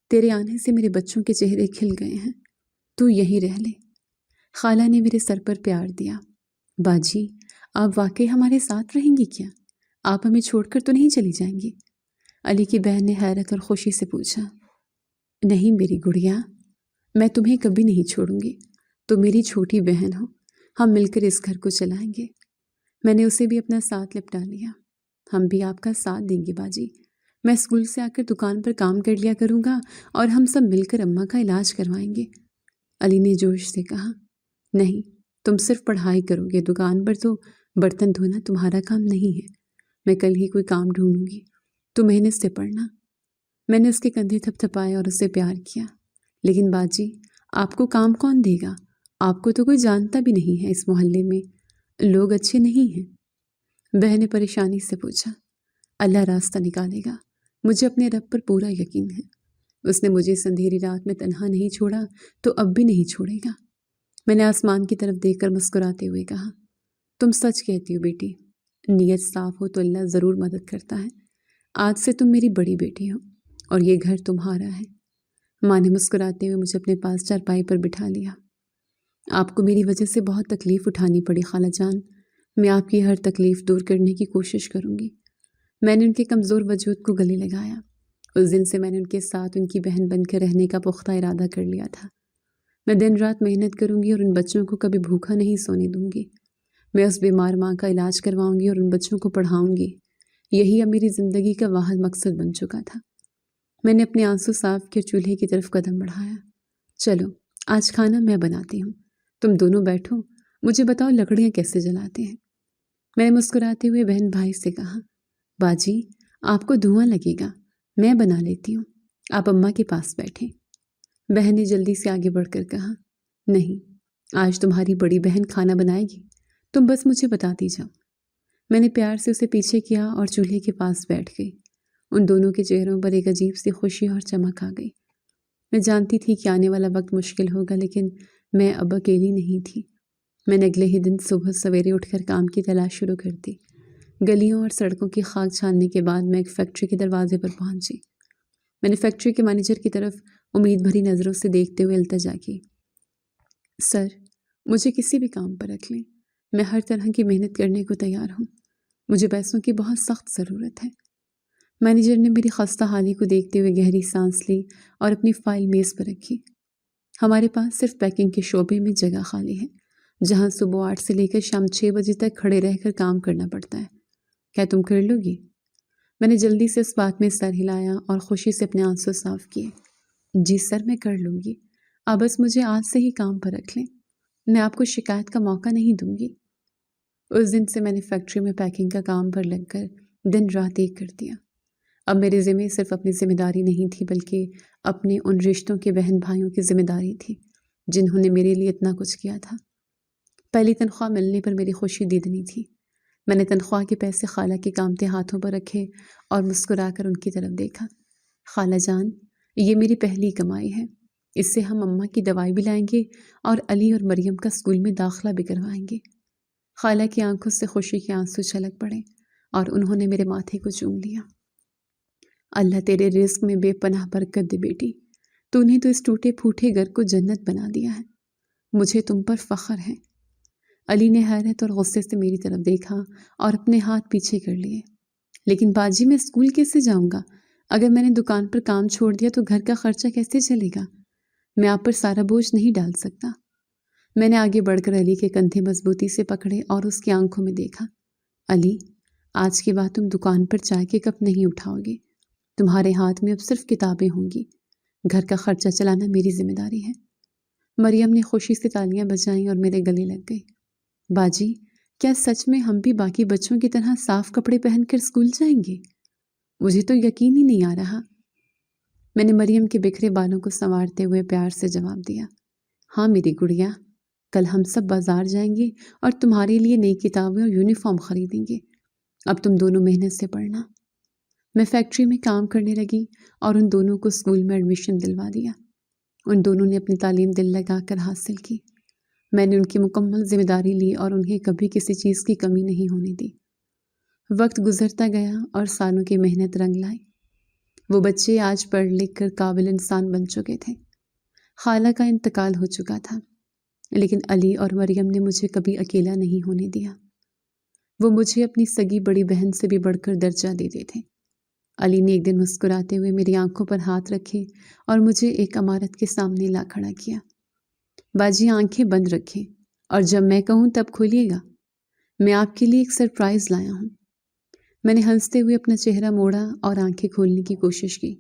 تیرے آنے سے میرے بچوں کے چہرے کھل گئے ہیں، تو یہیں رہ لے۔ خالہ نے میرے سر پر پیار دیا۔ باجی آپ واقعی ہمارے ساتھ رہیں گی کیا؟ آپ ہمیں چھوڑ کر تو نہیں چلی جائیں گی؟ علی کی بہن نے حیرت اور خوشی سے پوچھا۔ نہیں میری گڑیا، میں تمہیں کبھی نہیں چھوڑوں گی، تم میری چھوٹی بہن ہو، ہم مل کر اس گھر کو چلائیں گے۔ میں نے اسے بھی اپنا ساتھ لپٹا لیا۔ ہم بھی آپ کا ساتھ دیں گے باجی، میں اسکول سے آ کر دکان پر کام کر لیا کروں گا اور ہم سب مل کر اماں کا علاج کروائیں گے۔ علی نے جوش سے کہا، نہیں تم صرف پڑھائی کرو گے، دکان پر تو برتن دھونا تمہارا کام نہیں ہے۔ میں کل ہی کوئی کام ڈھونڈوں گی، تو محنت سے پڑھنا۔ میں نے اس کے کندھے تھپ تھپائے اور اسے پیار کیا۔ لیکن باجی، آپ کو کام کون دے گا؟ آپ کو تو کوئی جانتا بھی نہیں ہے، اس محلے میں لوگ اچھے نہیں ہیں۔ بہن نے پریشانی سے پوچھا۔ اللہ راستہ نکالے گا، مجھے اپنے رب پر پورا یقین ہے۔ اس نے مجھے اس اندھیری رات میں تنہا نہیں چھوڑا تو اب بھی نہیں چھوڑے گا۔ میں نے آسمان کی طرف دیکھ کر مسکراتے ہوئے کہا، تم سچ کہتی ہو بیٹی، نیت صاف ہو تو اللہ ضرور مدد کرتا ہے۔ آج سے تم میری بڑی بیٹی ہو اور یہ گھر تمہارا ہے۔ ماں نے مسکراتے ہوئے مجھے اپنے پاس چارپائی پر بٹھا لیا۔ آپ کو میری وجہ سے بہت تکلیف اٹھانی پڑی خالہ جان، میں آپ کی ہر تکلیف دور کرنے کی کوشش کروں گی۔ میں نے ان کے کمزور وجود کو گلے لگایا۔ اس دن سے میں نے ان کے ساتھ ان کی بہن بن کر رہنے کا پختہ ارادہ کر لیا تھا۔ میں دن رات محنت کروں گی اور ان بچوں کو کبھی بھوکا نہیں سونے دوں گی۔ میں اس بیمار ماں کا علاج کرواؤں گی اور ان بچوں کو پڑھاؤں گی۔ یہی اب میری زندگی کا واحد مقصد بن چکا تھا۔ میں نے اپنے آنسو صاف کے چولہے کی طرف قدم بڑھایا۔ چلو آج کھانا میں بناتی ہوں، تم دونوں بیٹھو، مجھے بتاؤ لکڑیاں کیسے جلاتے ہیں۔ میں نے مسکراتے ہوئے بہن بھائی سے کہا، باجی آپ کو دھواں لگے گا، میں بنا لیتی ہوں، آپ اماں کے پاس بیٹھیں۔ بہن نے جلدی سے آگے بڑھ کر کہا، نہیں، آج تمہاری بڑی بہن کھانا بنائے گی، تم بس مجھے بتاتی جاؤ۔ میں نے پیار سے اسے پیچھے کیا اور چولہے کے پاس بیٹھ گئی۔ ان دونوں کے چہروں پر ایک عجیب سی خوشی اور چمک آ گئی۔ میں جانتی تھی کہ آنے والا وقت مشکل ہوگا، لیکن میں اب اکیلی نہیں تھی۔ میں نے اگلے ہی دن صبح سویرے اٹھ کر کام کی تلاش شروع کر دی۔ گلیوں اور سڑکوں کی خاک چھاننے کے بعد میں ایک فیکٹری کے دروازے پر پہنچی۔ میں نے فیکٹری کے مینیجر کی طرف امید بھری نظروں سے دیکھتے ہوئے التجا کی، سر مجھے کسی بھی کام پر رکھ لیں، میں ہر طرح کی محنت کرنے کو تیار ہوں، مجھے پیسوں کی بہت سخت ضرورت ہے۔ مینیجر نے میری خستہ حالی کو دیکھتے ہوئے گہری سانس لی اور اپنی فائل میز پر رکھی۔ ہمارے پاس صرف پیکنگ کے شعبے میں جگہ خالی ہے، جہاں صبح 8 سے لے کر شام 6 بجے تک کھڑے رہ کر کام کرنا پڑتا ہے۔ کیا تم کر لو گی؟ میں نے جلدی سے اس بات میں سر ہلایا اور خوشی سے اپنے آنسو صاف کیے۔ جی سر، میں کر لوں گی، آپ بس مجھے آج سے ہی کام پر رکھ لیں، میں آپ کو شکایت کا موقع نہیں دوں گی۔ اس دن سے میں نے فیکٹری میں پیکنگ کا کام پر لگ کر دن رات ایک کر دیا۔ اب میرے ذمہ صرف اپنی ذمہ داری نہیں تھی، بلکہ اپنے ان رشتوں کے بہن بھائیوں کی ذمہ داری تھی جنہوں نے میرے لیے اتنا کچھ کیا تھا۔ پہلی تنخواہ ملنے پر میری خوشی دیدنی تھی۔ میں نے تنخواہ کے پیسے خالہ کے کامتے ہاتھوں پر رکھے اور مسکرا کر ان کی طرف دیکھا۔ خالہ جان، یہ میری پہلی کمائی ہے، اس سے ہم اماں کی دوائی بھی لائیں گے اور علی اور مریم کا اسکول میں داخلہ بھی کروائیں گے۔ خالہ کی آنکھوں سے خوشی کے آنسو چھلک پڑے اور انہوں نے میرے ماتھے کو چوم لیا۔ اللہ تیرے رزق میں بے پناہ برکت دے بیٹی، تو نے تو اس ٹوٹے پھوٹے گھر کو جنت بنا دیا ہے، مجھے تم پر فخر ہے۔ علی نے حیرت اور غصے سے میری طرف دیکھا اور اپنے ہاتھ پیچھے کر لیے۔ لیکن باجی میں اسکول کیسے جاؤں گا؟ اگر میں نے دکان پر کام چھوڑ دیا تو گھر کا خرچہ کیسے چلے گا؟ میں آپ پر سارا بوجھ نہیں ڈال سکتا۔ میں نے آگے بڑھ کر علی کے کندھے مضبوطی سے پکڑے اور اس کی آنکھوں میں دیکھا۔ علی، آج کے بعد تم دکان پر چائے کے کپ نہیں اٹھاؤ گے، تمہارے ہاتھ میں اب صرف کتابیں ہوں گی، گھر کا خرچہ چلانا میری ذمہ داری ہے۔ مریم نے خوشی سے تالیاں بجائیں اور میرے گلے لگ گئی۔ باجی، کیا سچ میں ہم بھی باقی بچوں کی طرح صاف کپڑے پہن کر اسکول جائیں گے؟ مجھے تو یقین ہی نہیں آ رہا۔ میں نے مریم کے بکھرے بالوں کو سنوارتے ہوئے پیار سے جواب دیا، ہاں میری گڑیا، کل ہم سب بازار جائیں گے اور تمہارے لیے نئی کتابیں اور یونیفارم خریدیں گے۔ اب تم دونوں محنت سے پڑھنا۔ میں فیکٹری میں کام کرنے لگی اور ان دونوں کو اسکول میں ایڈمیشن دلوا دیا۔ ان دونوں نے اپنی تعلیم دل لگا کر حاصل کی۔ میں نے ان کی مکمل ذمہ داری لی اور انہیں کبھی کسی چیز کی کمی نہیں ہونے دی۔ وقت گزرتا گیا اور سالوں کی محنت رنگ لائی۔ وہ بچے آج پڑھ لکھ کر قابل انسان بن چکے تھے۔ خالہ کا انتقال ہو چکا تھا، لیکن علی اور مریم نے مجھے کبھی اکیلا نہیں ہونے دیا۔ وہ مجھے اپنی سگی بڑی بہن سے بھی بڑھ کر درجہ دیتے تھے۔ علی نے ایک دن مسکراتے ہوئے میری آنکھوں پر ہاتھ رکھے اور مجھے ایک عمارت کے سامنے لا کھڑا کیا۔ باجی آنکھیں بند رکھیں اور جب میں کہوں تب کھولیے گا، میں آپ کے لیے ایک سرپرائز لایا ہوں۔ میں نے ہنستے ہوئے اپنا چہرہ موڑا اور آنکھیں کھولنے کی کوشش کی۔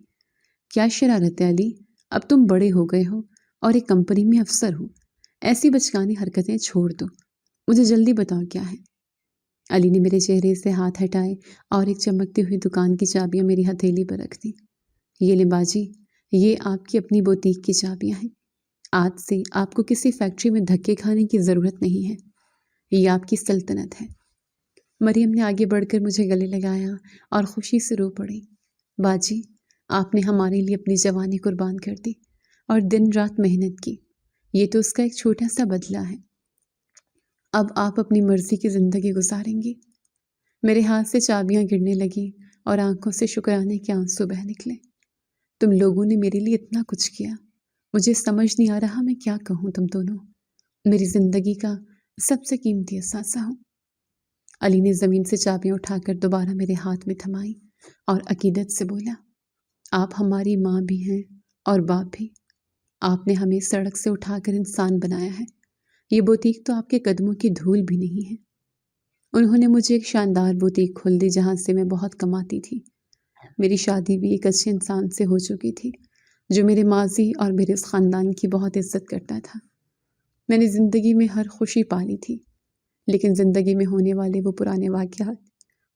کیا شرارت ہے علی، اب تم بڑے ہو گئے ہو اور ایک کمپنی میں افسر ہو، ایسی بچکانی حرکتیں چھوڑ دو، مجھے جلدی بتاؤ کیا ہے۔ علی نے میرے چہرے سے ہاتھ ہٹائے اور ایک چمکتی ہوئی دکان کی چابیاں میری ہتھیلی پر رکھ دی۔ یہ لیں باجی، یہ آپ کی اپنی بوتیک کی چابیاں ہیں۔ آج سے آپ کو کسی فیکٹری میں دھکے کھانے کی ضرورت نہیں ہے، یہ آپ کی سلطنت ہے۔ مریم نے آگے بڑھ کر مجھے گلے لگایا اور خوشی سے رو پڑی۔ باجی، آپ نے ہمارے لیے اپنی جوانی قربان کر دی اور دن رات محنت کی، یہ تو اس کا ایک چھوٹا سا بدلہ ہے۔ اب آپ اپنی مرضی کی زندگی گزاریں گی۔ میرے ہاتھ سے چابیاں گرنے لگی اور آنکھوں سے شکرانے کے آنسو بہہ نکلے۔ تم لوگوں نے میرے لیے اتنا کچھ کیا، مجھے سمجھ نہیں آ رہا میں کیا کہوں۔ تم دونوں میری زندگی کا سب سے قیمتی اثاثہ ہو۔ علی نے زمین سے چابیاں اٹھا کر دوبارہ میرے ہاتھ میں تھمائی اور عقیدت سے بولا، آپ ہماری ماں بھی ہیں اور باپ بھی۔ آپ نے ہمیں سڑک سے اٹھا کر انسان بنایا ہے، یہ بوتیک تو آپ کے قدموں کی دھول بھی نہیں ہے۔ انہوں نے مجھے ایک شاندار بوتیک کھول دی جہاں سے میں بہت کماتی تھی۔ میری شادی بھی ایک اچھے انسان سے ہو چکی تھی جو میرے ماضی اور میرے اس خاندان کی بہت عزت کرتا تھا۔ میں نے زندگی میں ہر خوشی پالی تھی، لیکن زندگی میں ہونے والے وہ پرانے واقعات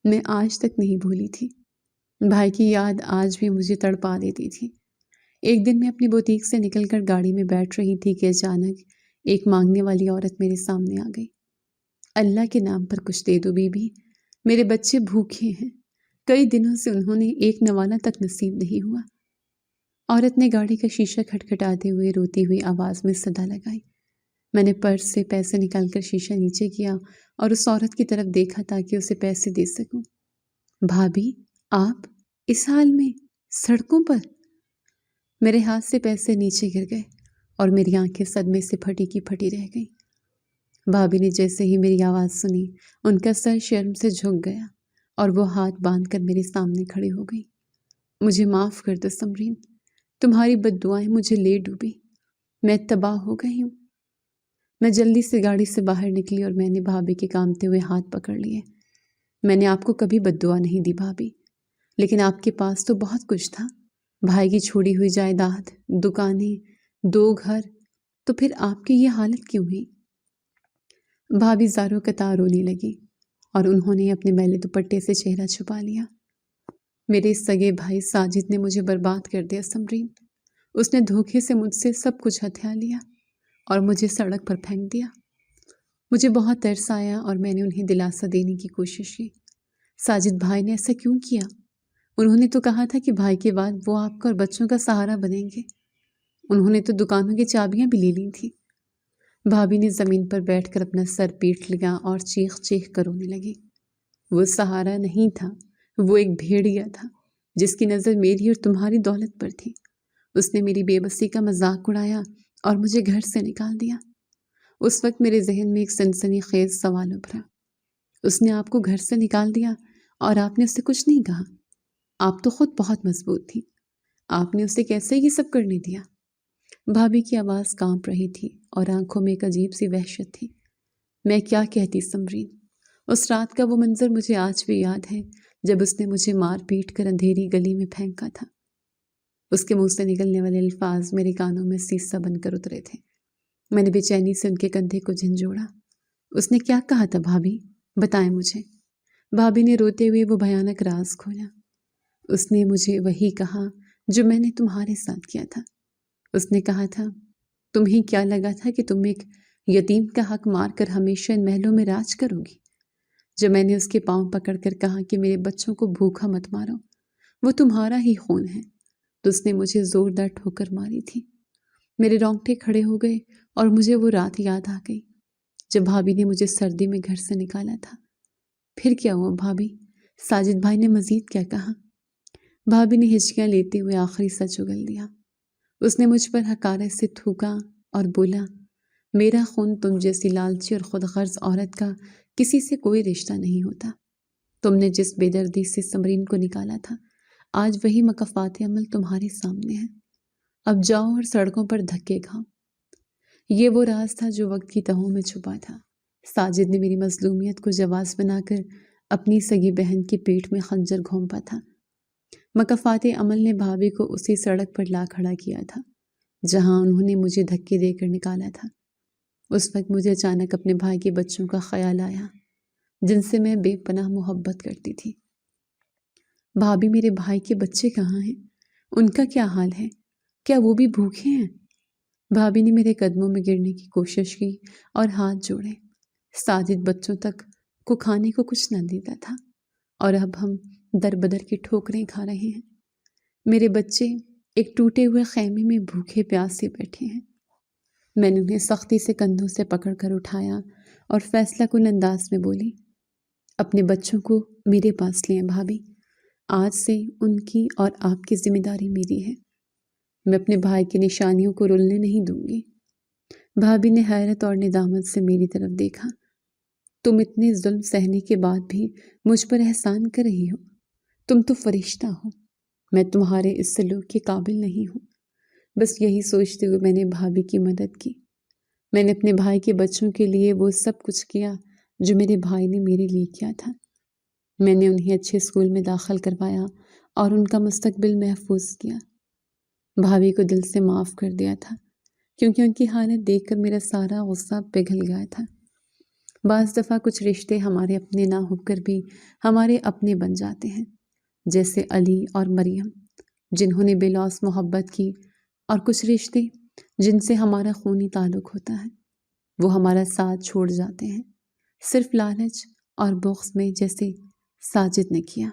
میں آج تک نہیں بھولی تھی۔ بھائی کی یاد آج بھی مجھے تڑپا دیتی تھی۔ ایک دن میں اپنی بوتیک سے نکل کر گاڑی میں بیٹھ رہی تھی کہ اچانک ایک مانگنے والی عورت میرے سامنے آ گئی۔ اللہ کے نام پر کچھ دے دو بی بی، میرے بچے بھوکے ہیں، کئی دنوں سے انہوں نے ایک نوالہ تک نصیب نہیں ہوا۔ عورت نے گاڑی کا شیشہ کھٹکھٹاتے ہوئے روتی ہوئی آواز میں صدا لگائی۔ میں نے پرس سے پیسے نکال کر شیشہ نیچے کیا اور اس عورت کی طرف دیکھا تاکہ اسے پیسے دے سکوں۔ بھابھی، آپ اس حال میں سڑکوں پر؟ میرے ہاتھ سے پیسے نیچے گر گئے اور میری آنکھیں صدمے سے پھٹی کی پھٹی رہ گئیں۔ بھابھی نے جیسے ہی میری آواز سنی، ان کا سر شرم سے جھک گیا اور وہ ہاتھ باندھ کر میرے سامنے کھڑی ہو گئی۔ مجھے معاف کر دو سمرین، تمہاری بد دعائیں مجھے لے ڈوبی، میں تباہ ہو گئی ہوں۔ میں جلدی سے گاڑی سے باہر نکلی اور میں نے بھابھی کے کامتے ہوئے ہاتھ پکڑ لیے۔ میں نے آپ کو کبھی بد دعا نہیں دی بھابھی، لیکن آپ کے پاس تو بہت کچھ تھا، بھائی کی چھوڑی ہوئی جائیداد، دکانیں، 2 گھر، تو پھر آپ کی یہ حالت کیوں ہوئی؟ بھابھی زاروں قطار رونے لگی اور انہوں نے اپنے میلے دوپٹے سے چہرہ چھپا لیا۔ میرے سگے بھائی ساجد نے مجھے برباد کر دیا سمرین، اس نے دھوکے سے مجھ سے سب کچھ ہتھیا لیا اور مجھے سڑک پر پھینک دیا۔ مجھے بہت ترس آیا اور میں نے انہیں دلاسا دینے کی کوشش کی۔ ساجد بھائی نے ایسا کیوں کیا؟ انہوں نے تو کہا تھا کہ بھائی کے بعد وہ آپ کا اور بچوں کا سہارا بنیں گے۔ انہوں نے تو دکانوں کی چابیاں بھی لے لی تھی۔ بھابھی نے زمین پر بیٹھ کر اپنا سر پیٹ لیا اور چیخ چیخ کر رونے لگی۔ وہ سہارا نہیں تھا، وہ ایک بھیڑیا تھا جس کی نظر میری اور تمہاری دولت پر تھی۔ اس نے میری بے بسی کا مذاق اڑایا اور مجھے گھر سے نکال دیا۔ اس وقت میرے ذہن میں ایک سنسنی خیز سوال ابھرا۔ اس نے آپ کو گھر سے نکال دیا اور آپ نے اسے کچھ نہیں کہا؟ آپ تو خود بہت مضبوط تھی، آپ نے اسے کیسے یہ سب کرنے دیا؟ بھابھی کی آواز کانپ رہی تھی اور آنکھوں میں ایک عجیب سی وحشت تھی۔ میں کیا کہتی سمرین؟ اس رات کا وہ منظر مجھے آج بھی یاد ہے جب اس نے مجھے مار پیٹ کر اندھیری گلی میں پھینکا تھا۔ اس کے منہ سے نکلنے والے الفاظ میرے کانوں میں سیسا بن کر اترے تھے۔ میں نے بے چینی سے ان کے کندھے کو جھنجھوڑا۔ اس نے کیا کہا تھا بھابھی؟ بتائیں مجھے۔ بھابھی نے روتے ہوئے وہ بھیانک راز کھولا۔ اس نے مجھے وہی کہا جو میں نے تمہارے ساتھ کیا تھا۔ اس نے کہا تھا، تمہیں کیا لگا تھا کہ تم ایک یتیم کا حق مار کر ہمیشہ ان محلوں میں راج کرو گی؟ جب میں نے اس کے پاؤں پکڑ کر کہا کہ میرے بچوں کو بھوکا مت مارو، وہ تمہارا ہی خون ہے، تو اس نے مجھے زوردار ٹھوکر ماری تھی۔ میرے رونگٹے کھڑے ہو گئے اور مجھے وہ رات یاد آ گئی جب بھابھی نے مجھے سردی میں گھر سے نکالا تھا۔ پھر کیا ہوا بھابھی؟ ساجد بھائی نے مزید کیا کہا؟ بھابھی نے ہچکیاں لیتے ہوئے آخری سچ اگل دیا۔ اس نے مجھ پر حقارت سے تھوکا اور بولا، میرا خون تم جیسی لالچی اور خود غرض عورت کا کسی سے کوئی رشتہ نہیں ہوتا۔ تم نے جس بے دردی سے سمرین کو نکالا تھا، آج وہی مکافات عمل تمہارے سامنے ہے۔ اب جاؤ اور سڑکوں پر دھکے کھاؤ۔ یہ وہ راز تھا جو وقت کی تہوں میں چھپا تھا۔ ساجد نے میری مظلومیت کو جواز بنا کر اپنی سگی بہن کے پیٹ میں خنجر گھونپا تھا۔ مکافات عمل نے بھابھی کو اسی سڑک پر لا کھڑا کیا تھا جہاں انہوں نے مجھے دھکے دے کر نکالا تھا۔ اس وقت مجھے اچانک اپنے بھائی کے بچوں کا خیال آیا جن سے میں بے پناہ محبت کرتی تھی۔ بھابھی، میرے بھائی کے بچے کہاں ہیں؟ ان کا کیا حال ہے؟ کیا وہ بھی بھوکے ہیں؟ بھابھی نے میرے قدموں میں گرنے کی کوشش کی اور ہاتھ جوڑے۔ ساجد بچوں تک کو کھانے کو کچھ نہ دیتا تھا اور اب ہم در بدر کی ٹھوکریں کھا رہے ہیں۔ میرے بچے ایک ٹوٹے ہوئے خیمے میں بھوکے پیاسے بیٹھے ہیں۔ میں نے انہیں سختی سے کندھوں سے پکڑ کر اٹھایا اور فیصلہ کن انداز میں بولی، اپنے بچوں کو میرے پاس لیں بھابھی، آج سے ان کی اور آپ کی ذمہ داری میری ہے۔ میں اپنے بھائی کی نشانیوں کو رلنے نہیں دوں گی۔ بھابھی نے حیرت اور ندامت سے میری طرف دیکھا۔ تم اتنے ظلم سہنے کے بعد بھی مجھ پر احسان کر رہی ہو؟ تم تو فرشتہ ہو، میں تمہارے اس سلوک کے قابل نہیں ہوں۔ بس یہی سوچتے ہوئے میں نے بھابھی کی مدد کی۔ میں نے اپنے بھائی کے بچوں کے لیے وہ سب کچھ کیا جو میرے بھائی نے میرے لیے کیا تھا۔ میں نے انہیں اچھے اسکول میں داخل کروایا اور ان کا مستقبل محفوظ کیا۔ بھابھی کو دل سے معاف کر دیا تھا کیونکہ ان کی حالت دیکھ کر میرا سارا غصہ پگھل گیا تھا۔ بعض دفعہ کچھ رشتے ہمارے اپنے نہ ہو کر بھی ہمارے اپنے بن جاتے ہیں، جیسے علی اور مریم جنہوں نے بے لوث محبت کی، اور کچھ رشتے جن سے ہمارا خونی تعلق ہوتا ہے وہ ہمارا ساتھ چھوڑ جاتے ہیں صرف لالچ اور بغض میں، جیسے ساجد نے کیا۔